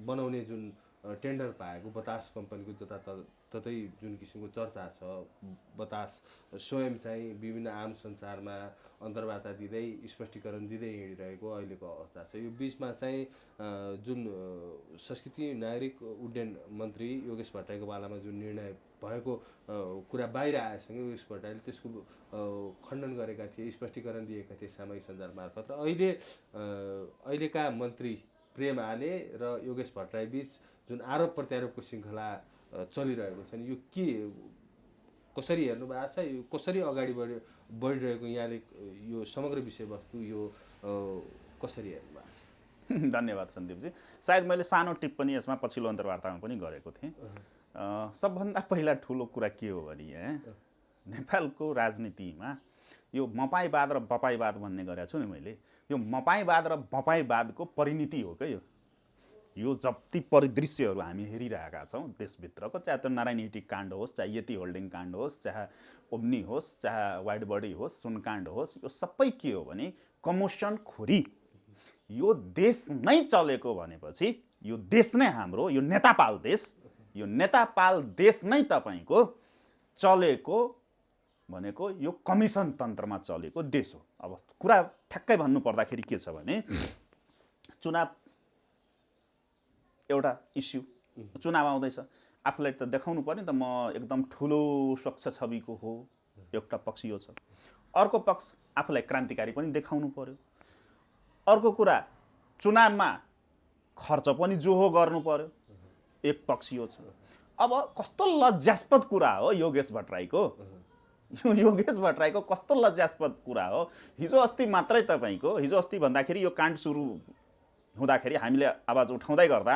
बनाउने जुन टेन्डर पाएको बतास कम्पनीको जताततै जुन किसिमको चर्चा छ, बतास स्वयं चाहिँ विभिन्न आम सञ्चारमा अन्तर्वार्ता दिँदै स्पष्टीकरण दिँदै हिँडिरहेको अहिलेको अवस्था छ। यो बिचमा चाहिँ जुन संस्कृति नागरिक उड्डयन मन्त्री योगेश भट्टराईको पालामा जुन निर्णय भएको कुरा बाहिर आएसँगै योगेश भट्टराईले त्यसको खण्डन गरेका थिए, स्पष्टीकरण दिएका थिए सामाजिक सञ्जाल मार्फत। र अहिलेका मन्त्री प्रेम आले र योगेश भट्टराई बीच जुन आरोप प्रत्यारोपको श्रृङ्खला चलिरहेको छ नि, यो के कसरी हेर्नु भएको छ, यो कसरी अगाडि बढिरहेको यहाँले यो समग्र विषयवस्तु यो कसरी हेर्नु भएको छ? धन्यवाद सन्दीपजी। सायद मैले सानो टिप्पणी यसमा पछिल्लो अन्तर्वार्तामा पनि गरेको थिएँ। सबभन्दा पहिला ठुलो कुरा के हो भने नेपालको राजनीतिमा यो मपाईवाद र बपाईवाद भन्ने गरेको छु नि मैले, यो मपाईवाद र बपाईवादको परिणति हो क्या यो जति परिदृश्यहरू हामी हेरिरहेका छौँ देशभित्रको, चाहे त्यो नारायण हिटी काण्ड होस्, चाहे यति होल्डिङ काण्ड होस्, चाहे ओम्नी होस्, चाहे वाइड बडी होस्, सुनकाण्ड होस्, यो सबै के हो भने कमोसन खोरी। यो देश नै चलेको भनेपछि यो देश नै हाम्रो, यो नेतापाल देश, यो नेतापाल देश नै तपाईँको चलेको भनेको यो कमिसन तन्त्रमा चलेको देश हो। अब कुरा ठ्याक्कै भन्नु पर्दाखेरि के छ भने चुनाव एउटा इस्यु, चुनाव आउँदैछ, आफूलाई त देखाउनु पर्यो नि त म एकदम ठुलो स्वच्छ छविको हो, एउटा पक्ष यो छ। अर्को पक्ष आफूलाई क्रान्तिकारी पनि देखाउनु पर्यो। अर्को कुरा चुनावमा खर्च पनि जो हो गर्नु पर्यो, एक पक्ष यो छ। अब कस्तो लज्जास्पद कुरा हो योगेश भट्टराईको, यो योगेश भट्टराईको कस्तो लज्जास्पद कुरा हो। हिजो अस्ति मात्रै तपाईँको, हिजो अस्ति भन्दाखेरि यो काण्ड सुरु हुँदाखेरि हामीले आवाज उठाउँदै गर्दा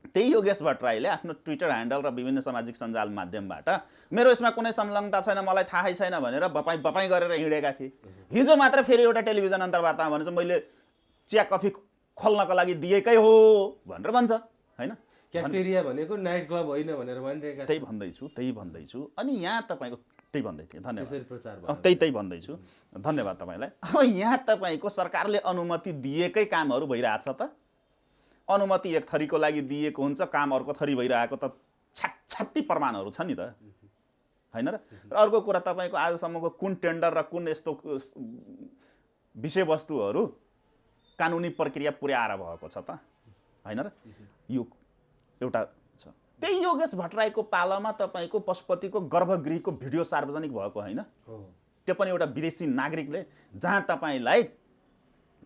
त्यही योगेश भट्टराईले आफ्नो ट्विटर ह्यान्डल र विभिन्न सामाजिक सञ्जाल माध्यमबाट मेरो यसमा कुनै संलग्नता छैन, मलाई थाहै छैन भनेर बपाई गरेर हिँडेका थिए। हिजो मात्र फेरि एउटा टेलिभिजन अन्तर्वार्तामा भने चाहिँ मैले चिया कफी खोल्नको लागि दिएकै हो भनेर भन्छ, होइन? क्याफेटेरिया भनेको नाइट क्लब होइन भनेर भनिरहेका, त्यही भन्दैछु। अनि यहाँ तपाईँको त्यही भन्दै थिएँ, धन्यवाद। त्यही भन्दैछु, धन्यवाद तपाईँलाई। अब यहाँ तपाईँको सरकारले अनुमति दिएकै कामहरू भइरहेछ त, अनुमति एक थरीको लागि दिएको हुन्छ, काम अर्को थरी भइरहेको त छाप्ती प्रमाणहरू छ नि त, होइन र? अर्को कुरा तपाईँको आजसम्मको कुन टेन्डर र कुन यस्तो विषयवस्तुहरू कानुनी प्रक्रिया पुर्याएर भएको छ त, होइन र? यो एउटा छ। त्यही योगेश भट्टराईको पालामा तपाईँको पशुपतिको गर्भगृहको भिडियो सार्वजनिक भएको होइन, त्यो पनि एउटा विदेशी नागरिकले, जहाँ तपाईँलाई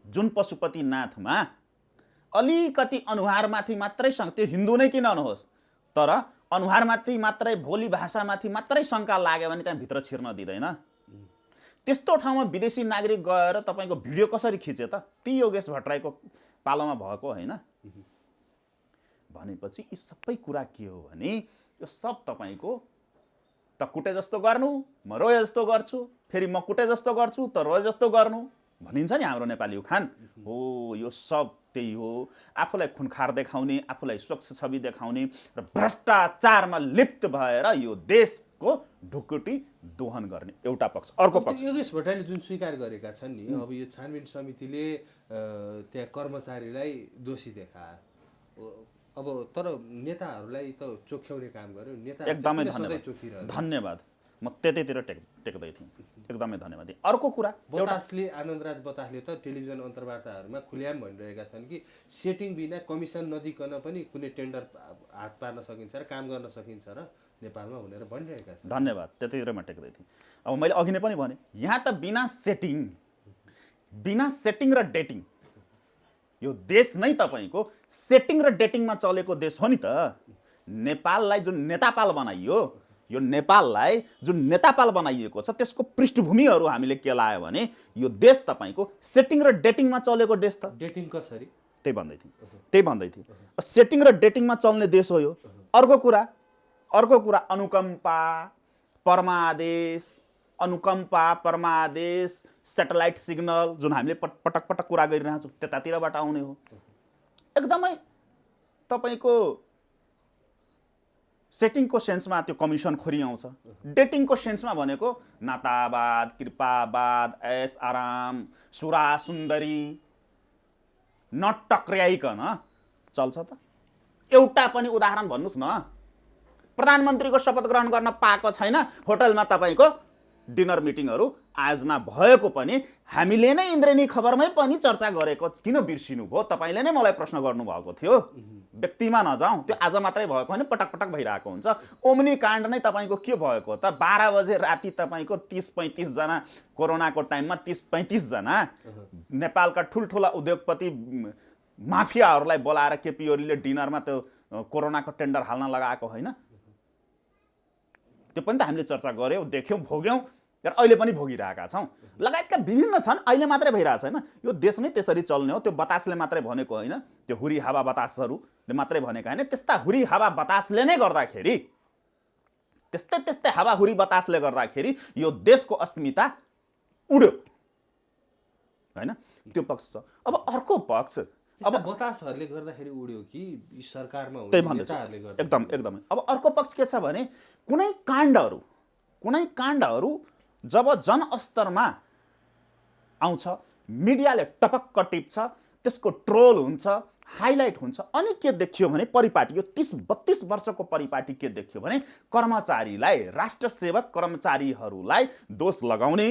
जुन पशुपतिनाथमा अलिकति अनुहारमाथि मात्रै त्यो हिन्दू नै किन नहोस् तर अनुहारमाथि मात्रै, भोली भाषामाथि मात्रै शङ्का लाग्यो भने त्यहाँ भित्र छिर्न दिँदैन। त्यस्तो ठाउँमा विदेशी नागरिक गएर तपाईँको भिडियो कसरी खिच्यो त? ती योगेश भट्टराईको पालामा भएको होइन भनेपछि यी सबै कुरा के हो भने यो सब तपाईँको त कुटे जस्तो गर्नु, म रोए जस्तो गर्छु, फेरि म कुटे जस्तो गर्छु त रोए जस्तो गर्नु भनिन्छ नि हाम्रो नेपाली उखान हो। यो सब त्यही हो, आफूलाई खुनखार देखाउने, आफूलाई स्वच्छ छवि देखाउने र भ्रष्टाचारमा लिप्त भएर यो देशको ढुकुटी दोहन गर्ने एउटा पक्ष। अर्को पक्ष योगेश भट्टराईले जुन स्वीकार गरेका छन् नि, अब यो छानबिन समितिले त्यहाँ कर्मचारीलाई दोषी देखाए, अब तर नेताहरूलाई त चोख्याउने काम गर्यो। नेता एकदमै धन्यवाद। म त्यतैतिर टेक्दै थिएँ। एकदमै धन्यवाद दिएँ। अर्को कुरा बतासले आनन्दराज बतासले त टेलिभिजन अन्तर्वार्ताहरूमा खुल्याम भनिरहेका छन् कि सेटिङ बिना कमिसन नदिकन पनि कुनै टेन्डर हात पार्न सकिन्छ र काम गर्न सकिन्छ र नेपालमा भनेर भनिरहेका छन्। धन्यवाद, त्यतैतिर म टेक्दै थिएँ। अब मैले अघि नै पनि भने यहाँ त बिना सेटिङ र डेटिङ, यो देश नै तपाईँको सेटिङ र डेटिङमा चलेको देश हो नि त। नेपाललाई जुन नेतापाल बनाइयो, यो नेपाललाई जुन नेतापाल बनाइएको छ त्यसको पृष्ठभूमिहरू हामीले के लायो भने यो देश तपाईँको सेटिङ र डेटिङमा चलेको देश त। डेटिङ कसरी? त्यही भन्दै थिएँ। सेटिङ र डेटिङमा चल्ने देश हो यो। अर्को कुरा परमादेश, सेटेलाइट सिग्नल जुन हामीले पटक कुरा गरिरहेछौँ त्यतातिरबाट आउने हो। एकदमै तपाईँको सेटिङको सेन्समा त्यो कमिसन खोरी आउँछ। डेटिङको सेन्समा भनेको नातावाद, कृपावाद, ऐस आराम, सुरा सुन्दरी नटक्र्याइकन चल्छ त। एउटा पनि उदाहरण भन्नुहोस् न। प्रधानमन्त्रीको शपथ ग्रहण गर्न पाएको छैन, होटलमा तपाईँको डिनर मिटिङहरू आयोजना भएको पनि हामीले नै इन्द्रेणी खबरमै पनि चर्चा गरेको किन बिर्सिनु भयो? तपाईँले नै मलाई प्रश्न गर्नुभएको थियो। व्यक्तिमा नजाउँ, त्यो आज मात्रै भएको होइन, पटक भइरहेको हुन्छ। ओम्नी काण्ड नै तपाईँको के भएको त? 12 बजे राति तपाईँको 30-35 जना, कोरोनाको टाइममा 30-35 जना नेपालका ठुल्ठुला उद्योगपति माफियाहरूलाई बोलाएर केपी ओलीले डिनरमा त्यो कोरोनाको टेन्डर हाल्न लगाएको होइन? त्यो पनि त हामीले चर्चा गऱ्यौँ, देख्यौँ, भोग्यौँ र अहिले पनि भोगिरहेका छौँ। लगायतका विभिन्न छन्। अहिले मात्रै भइरहेको छैन, यो देश नै त्यसरी चल्ने हो। त्यो बतासले मात्रै भनेको होइन, त्यो हुरी हावा बतासहरूले मात्रै भनेको होइन। त्यस्ता हुरी हावा बतासले नै गर्दाखेरि, त्यस्तै हावा हुरी बतासले गर्दाखेरि यो देशको अस्मिता उड्यो होइन? त्यो पक्ष छ। अब अर्को पक्ष, अब बतासहरूले गर्दाखेरि उड्यो कि सरकारमा त्यही भन्दैछु, एकदमै। अब अर्को पक्ष के छ भने कुनै काण्डहरू जब जनस्तरमा आउँछ, मिडियाले टपक्क टिप्छ, त्यसको ट्रोल हुन्छ, हाइलाइट हुन्छ, अनि के देखियो भने परिपाटी, यो 30-32 वर्षको परिपाटी के देखियो भने कर्मचारीलाई, राष्ट्र सेवक कर्मचारीहरूलाई दोष लगाउने,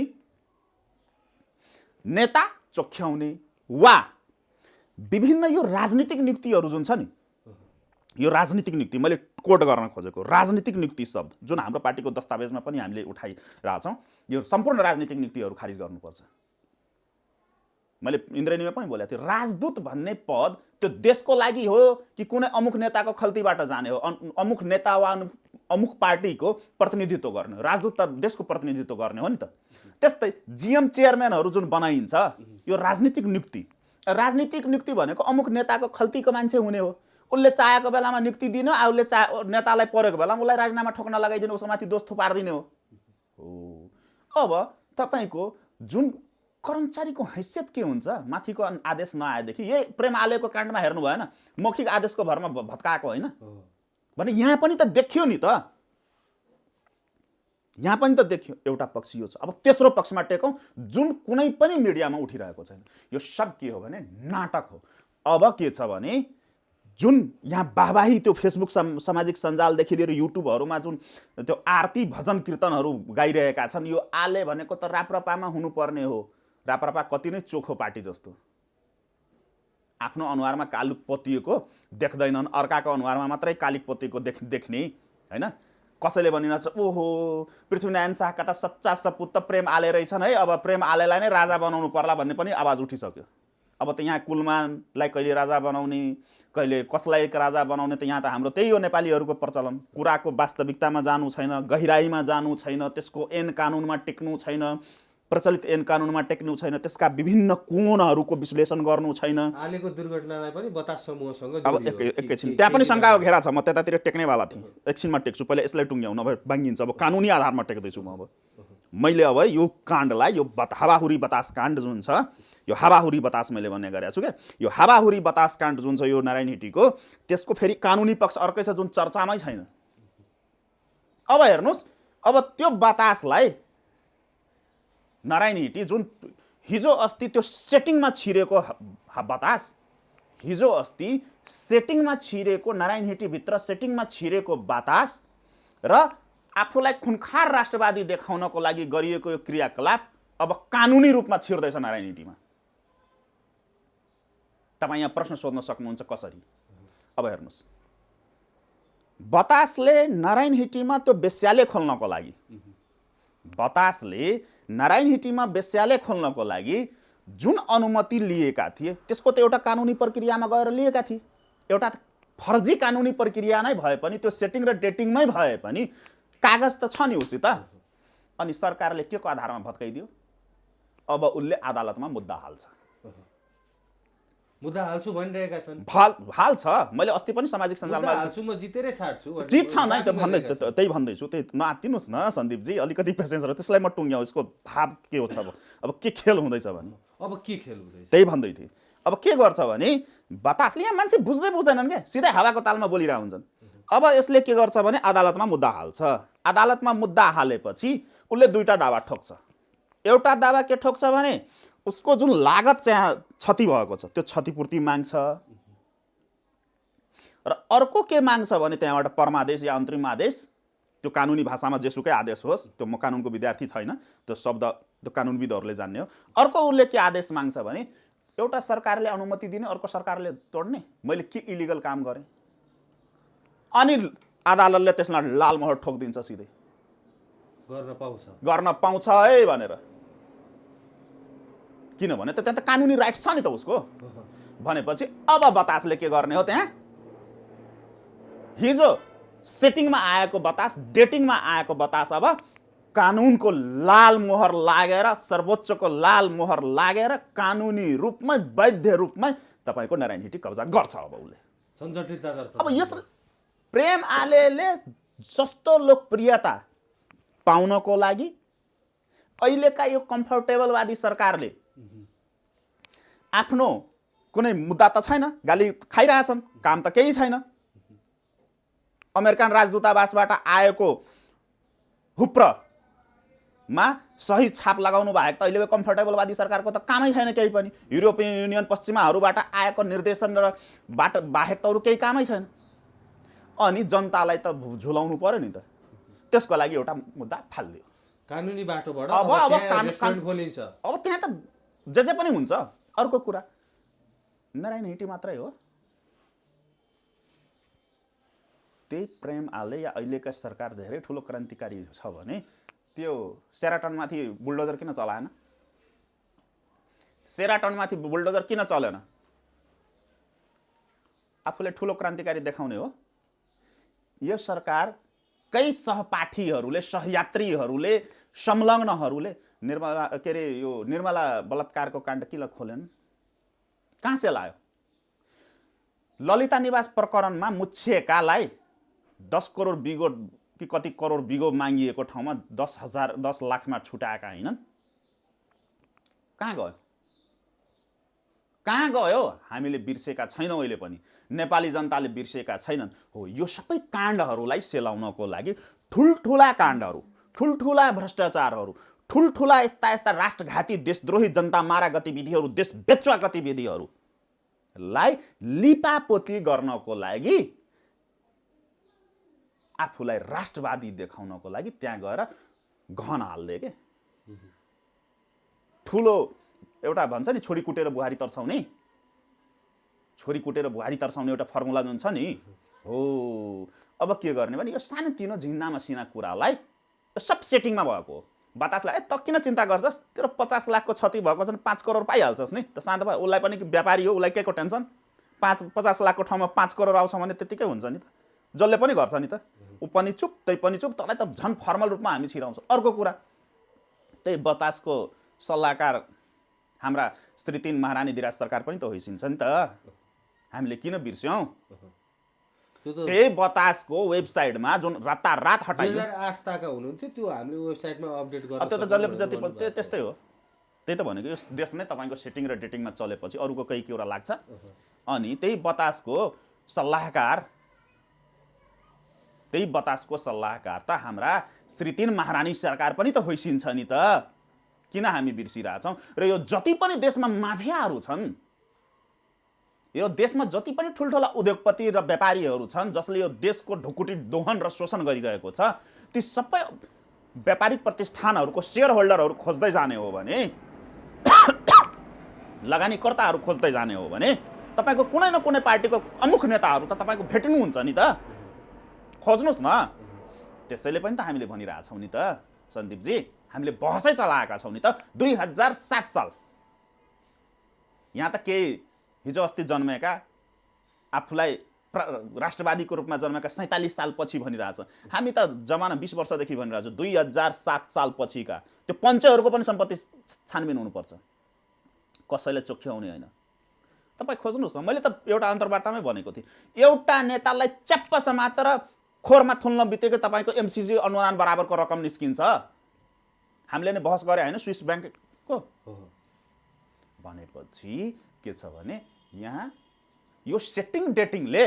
नेता चोख्याउने वा विभिन्न यो राजनीतिक नियुक्तिहरू जुन छ नि, यो राजनीतिक नियुक्ति मैले कोट गर्न खोजेको राजनीतिक नियुक्ति शब्द जुन हाम्रो पार्टीको दस्तावेजमा पनि हामीले उठाइरहेछौँ, यो सम्पूर्ण राजनीतिक नियुक्तिहरू खारिज गर्नुपर्छ। मैले इन्द्रेणीमा पनि बोलेको थिएँ, राजदूत भन्ने पद त्यो देशको लागि हो कि कुनै अमुक नेताको खल्तीबाट जाने हो? अमुक नेता वा अमुक पार्टीको प्रतिनिधित्व गर्ने हो। राजदूत त देशको प्रतिनिधित्व गर्ने हो नि त। त्यस्तै जिएम चेयरम्यानहरू जुन बनाइन्छ, यो राजनीतिक नियुक्ति भनेको अमुक नेताको खल्तीको मान्छे हुने हो। उसले चाहेको बेलामा नियुक्ति दिनु, उसले नेतालाई परेको बेलामा उसलाई राजीनामा ठोक्न लगाइदिनु, उसको माथि दोष थुपारिदिने हो। अब तपाईँको जुन कर्मचारीको हैसियत के हुन्छ माथिको आदेश नआएदेखि? यही प्रेम आलेको काण्डमा हेर्नु भएन, मौखिक आदेशको भरमा भत्काएको होइन भने यहाँ पनि त देखियो नि त। यहाँ पनि त देखियो। एउटा पक्ष यो छ। अब तेस्रो पक्षमा टेकौँ, जुन कुनै पनि मिडियामा उठिरहेको छैन। यो सब के हो भने नाटक हो। अब के छ भने जुन यहाँ वाहवाही त्यो फेसबुक सामाजिक सञ्जालदेखि लिएर युट्युबहरूमा जुन त्यो आरती भजन कीर्तनहरू गाइरहेका छन्, यो आले भनेको त राप्रपामा हुनुपर्ने हो। राप्रपा कति नै चोखो पार्टी जस्तो, आफ्नो अनुहारमा कालिक पोतिएको देख्दैनन्, अर्काको अनुहारमा मात्रै कालिक पोतिएको देख्ने होइन? कसैले भनिरहेछ ओहो पृथ्वीनारायण शाहका त सच्चा सपुत त प्रेम आले रहेछन् है, अब प्रेम आलेलाई नै राजा बनाउनु पर्ला भन्ने पनि आवाज उठिसक्यो। अब त यहाँ कुलमानलाई कहिले राजा बनाउने, कहिले कसलाई राजा बनाउने, त यहाँ त हाम्रो त्यही हो नेपालीहरूको प्रचलन। कुराको वास्तविकतामा जानु छैन, गहिराईमा जानु छैन, त्यसको ऐन कानुनमा टेक्नु छैन, प्रचलित ऐन कानुनमा टेक्नु छैन, त्यसका विभिन्न कोणहरूको विश्लेषण गर्नु छैन। आलेको दुर्घटनालाई पनि बतास समूहसँग अब एकैछिन त्यहाँ पनि शङ्काको घेरा छ। म त्यतातिर टेक्नेवाला थिएँ, एकछिनमा टेक्छु, पहिला यसलाई टुङ्ग्याउँ नभए बाङ्गिन्छ। अब कानुनी आधारमा टेक्दैछु म। अब मैले अब यो काण्डलाई, यो हावाहुरी बतास काण्ड जुन छ, यो हावाहुरी बतास मैले भन्ने गरेको छु क्या। यो हावाहुरी बतास काण्ड जुन छ यो नारायण हिटीको, त्यसको फेरि कानुनी पक्ष अर्कै छ जुन चर्चामै छैन। अब हेर्नुहोस्, अब त्यो बतासलाई नारायण हिटी जुन हिजो अस्ति त्यो सेटिङमा छिरेको बतास, हिजो अस्ति सेटिङमा छिरेको नारायण हिटीभित्र सेटिङमा छिरेको बतास र आफूलाई खुनखार राष्ट्रवादी देखाउनको लागि गरिएको यो क्रियाकलाप अब कानुनी रूपमा छिर्दैछ नारायण हिटीमा। तपाईँ यहाँ प्रश्न सोध्न सक्नुहुन्छ कसरी? अब हेर्नुहोस्, बतासले नारायण हिटीमा त्यो बेस्याले खोल्नको लागि जुन अनुमति लिएका थिए त्यसको त एउटा कानुनी प्रक्रियामा गएर लिएका थिए। एउटा फर्जी कानुनी प्रक्रिया नै भए पनि, त्यो सेटिङ र डेटिङमै भए पनि कागज त छ नि उसित। अनि सरकारले के को आधारमा भत्काइदियो? अब उसले अदालतमा मुद्दा हाल्छ। मुद्दा हाल्छु भनिरहेका छन्। हाल्छ। मैले अस्ति पनि सामाजिक सञ्जालमा हाल्छु, म जितेरै छाड्छु। जित्छ नै त त्यही भन्दैछु। त्यही नआत्तिनुहोस् न सन्दीपजी, अलिकति पेसेन्स र त्यसलाई म टुङ्ग्याउँ। यसको भाव के हो छ अब के खेल हुँदैछ भने? अब के खेल हुँदैछ त्यही भन्दै थिएँ। अब के गर्छ भने बतासले, यहाँ मान्छे बुझ्दैनन् क्या, सिधै हावाको तालमा बोलिरहेको हुन्छन्। अब यसले के गर्छ भने अदालतमा मुद्दा हाल्छ। अदालतमा मुद्दा हालेपछि उसले दुईटा दावा ठोक्छ। एउटा दावा के ठोक्छ भने उसको जुन लागत चाहिँ क्षति भएको छ त्यो क्षतिपूर्ति माग्छ, र अर्को के माग्छ भने त्यहाँबाट परमादेश या अन्तरिम आदेश, त्यो कानुनी भाषामा जेसुकै आदेश होस्, त्यो म कानुनको विद्यार्थी छैन, त्यो शब्द त्यो कानुनविदहरूले जान्ने हो। अर्को उसले के आदेश माग्छ भने एउटा सरकारले अनुमति दिने, अर्को सरकारले तोड्ने, मैले के इलिगल काम गरेँ? अनि अदालतले त्यसलाई लालमोहर ठोकिदिन्छ, सिधै गर्न पाउँछ है भनेर। किनभने त त्यहाँ त कानुनी राइट्स छ नि त उसको। भनेपछि अब बतासले के गर्ने हो? त्यहाँ हिजो सेटिङमा आएको बतास, डेटिङमा आएको बतास अब कानुनको लाल मोहर लागेर, सर्वोच्चको लाल मोहर लागेर कानुनी रूपमै, वैध रूपमै तपाईँको नारायण हिटी कब्जा गर्छ। अब उसले अब यस प्रेम आलेले जस्तो लोकप्रियता पाउनको लागि अहिलेका यो कम्फर्टेबलवादी सरकारले आफ्नो कुनै मुद्दा त छैन, गाली खाइरहेछन्, काम त केही छैन। अमेरिकन राजदूतावासबाट आएको हुप्रमा सही छाप लगाउनु बाहेक त अहिलेको कम्फर्टेबलवादी सरकारको त कामै छैन केही पनि। युरोपियन युनियन पश्चिमाहरूबाट आएको निर्देशन र बाहेक त अरू केही कामै छैन। अनि जनतालाई त झुलाउनु पर्यो नि त। त्यसको लागि एउटा मुद्दा फालिदियो कानुनी बाटोबाट। अब खोलिन्छ। अब त्यहाँ त जे पनि हुन्छ। अर्को कुरा, नारायण हिटी मात्रै हो। त्यही प्रेम आले या अहिलेका सरकार धेरै ठुलो क्रान्तिकारी छ भने त्यो सेराटनमाथि बुलडोजर किन चलाएन? सेराटनमाथि बुलडोजर किन चलेन? आफूले ठुलो क्रान्तिकारी देखाउने हो। यो सरकारकै सहपाठीहरूले, सहयात्रीहरूले, संलग्नहरूले निर्मला बलात्कारको काण्ड किन खोलेन? कहाँ से लायो? ललिता निवास प्रकरणमा मुछिएकालाई 10 करोड बिगो कि कति करोड बिगो मागिएको ठाउँमा 10 लाखमा छुटाएका हैनन्? कहाँ गयो? कहाँ गयो? हामीले बिर्सेका छैनौँ अहिले पनि, नेपाली जनताले बिर्सेका छैनन्। हो, यो सबै काण्डहरूलाई सेलाउनको लागि ठुल्ठुला काण्डहरू, ठुल्ठुला भ्रष्टाचारहरू, ठुल्ठुला यस्ता राष्ट्रघाती, देशद्रोही, जनता मारा गतिविधिहरू, देश बेचुवा गतिविधिहरूलाई लिपापोती गर्नको लागि, आफूलाई राष्ट्रवादी देखाउनको लागि त्यहाँ गएर गहन हाल्दे के। ठुलो एउटा भन्छ नि, छोरी कुटेर बुहारी तर्साउने, छोरी कुटेर बुहारी तर्साउने एउटा फर्मुला जुन छ नि, हो। अब के गर्ने भने यो सानोतिनो झिन्ना मसिना कुरालाई सब सेटिङमा भएको हो। बतासलाई त किन चिन्ता गर्छस्? तेरो 50 लाखको क्षति भएको छ, 5 करोड पाइहाल्छस् नि त। शान्त भयो। उसलाई पनि व्यापारी हो, उसलाई के को टेन्सन? 50 लाखको ठाउँमा 5 करोड आउँछ भने त्यतिकै हुन्छ नि त। जसले पनि गर्छ नि त। ऊ पनि चुप, त्यही पनि चुप। तँलाई त झन् फर्मल रूपमा हामी छिराउँछौँ। अर्को कुरा, त्यही बतासको सल्लाहकार हाम्रा श्री 3 महारानी दिराज सरकार पनि त होइसिन्छ नि त। हामीले किन बिर्स्यौँ? त्यही बतासको वेबसाइटमा जुन रातारात हटाइयो। 2008 ताका हुनुहुन्थ्यो, त्यो हामीले वेबसाइटमा अपडेट गर्न। त्यो त जसले जति त्यस्तै हो। त्यही त भनेको, यो देश नै तपाईँको सेटिङ र डेटिङमा चलेपछि अरूको केही कुरा लाग्छ। अनि त्यही बतासको सल्लाहकार त हाम्रा श्री 3 महारानी सरकार पनि त होइसिन्छ नि त। किन हामी बिर्सिरहेछौँ? र यो जति पनि देशमा माफियाहरू छन्, यो देशमा जति पनि ठुल्ठुला उद्योगपति र व्यापारीहरू छन् जसले यो देशको ढुकुटी दोहन र शोषण गरिरहेको छ, ती सबै व्यापारिक प्रतिष्ठानहरूको सेयर होल्डरहरू खोज्दै जाने हो भने, लगानीकर्ताहरू खोज्दै जाने हो भने तपाईँको कुनै न कुनै पार्टीको अमुख नेताहरू त तपाईँको भेट्नुहुन्छ नि त, खोज्नुहोस् न। त्यसैले पनि त हामीले भनिरहेछौँ नि त सन्दीपजी, हामीले बहसै चलाएका छौँ नि त। 2007 साल यहाँ त केही हिजो अस्ति जन्मेका, आफूलाई राष्ट्रवादीको रूपमा जन्मेका 47 साल पछि भनिरहेछ, हामी त जमाना 20 वर्षदेखि भनिरहेछौँ 2007 साल पछिका त्यो पञ्चहरूको पनि सम्पत्ति छानबिन हुनुपर्छ, कसैले चोख्याउने होइन। तपाईँ खोज्नुहोस् न। मैले त एउटा अन्तर्वार्तामै भनेको थिएँ, एउटा नेतालाई च्याप्प समातेर खोरमा थुल्न बित्तिकै तपाईँको एमसिसी अनुदान बराबरको रकम निस्किन्छ। हामीले नै बहस गरे होइन स्विस ब्याङ्कको। भनेपछि के छ भने यहाँ यो सेटिङ डेटिङले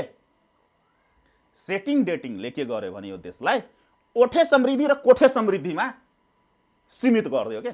के गर्यो भने यो देशलाई ओठे समृद्धि र कोठे समृद्धिमा सीमित गरिदियो के।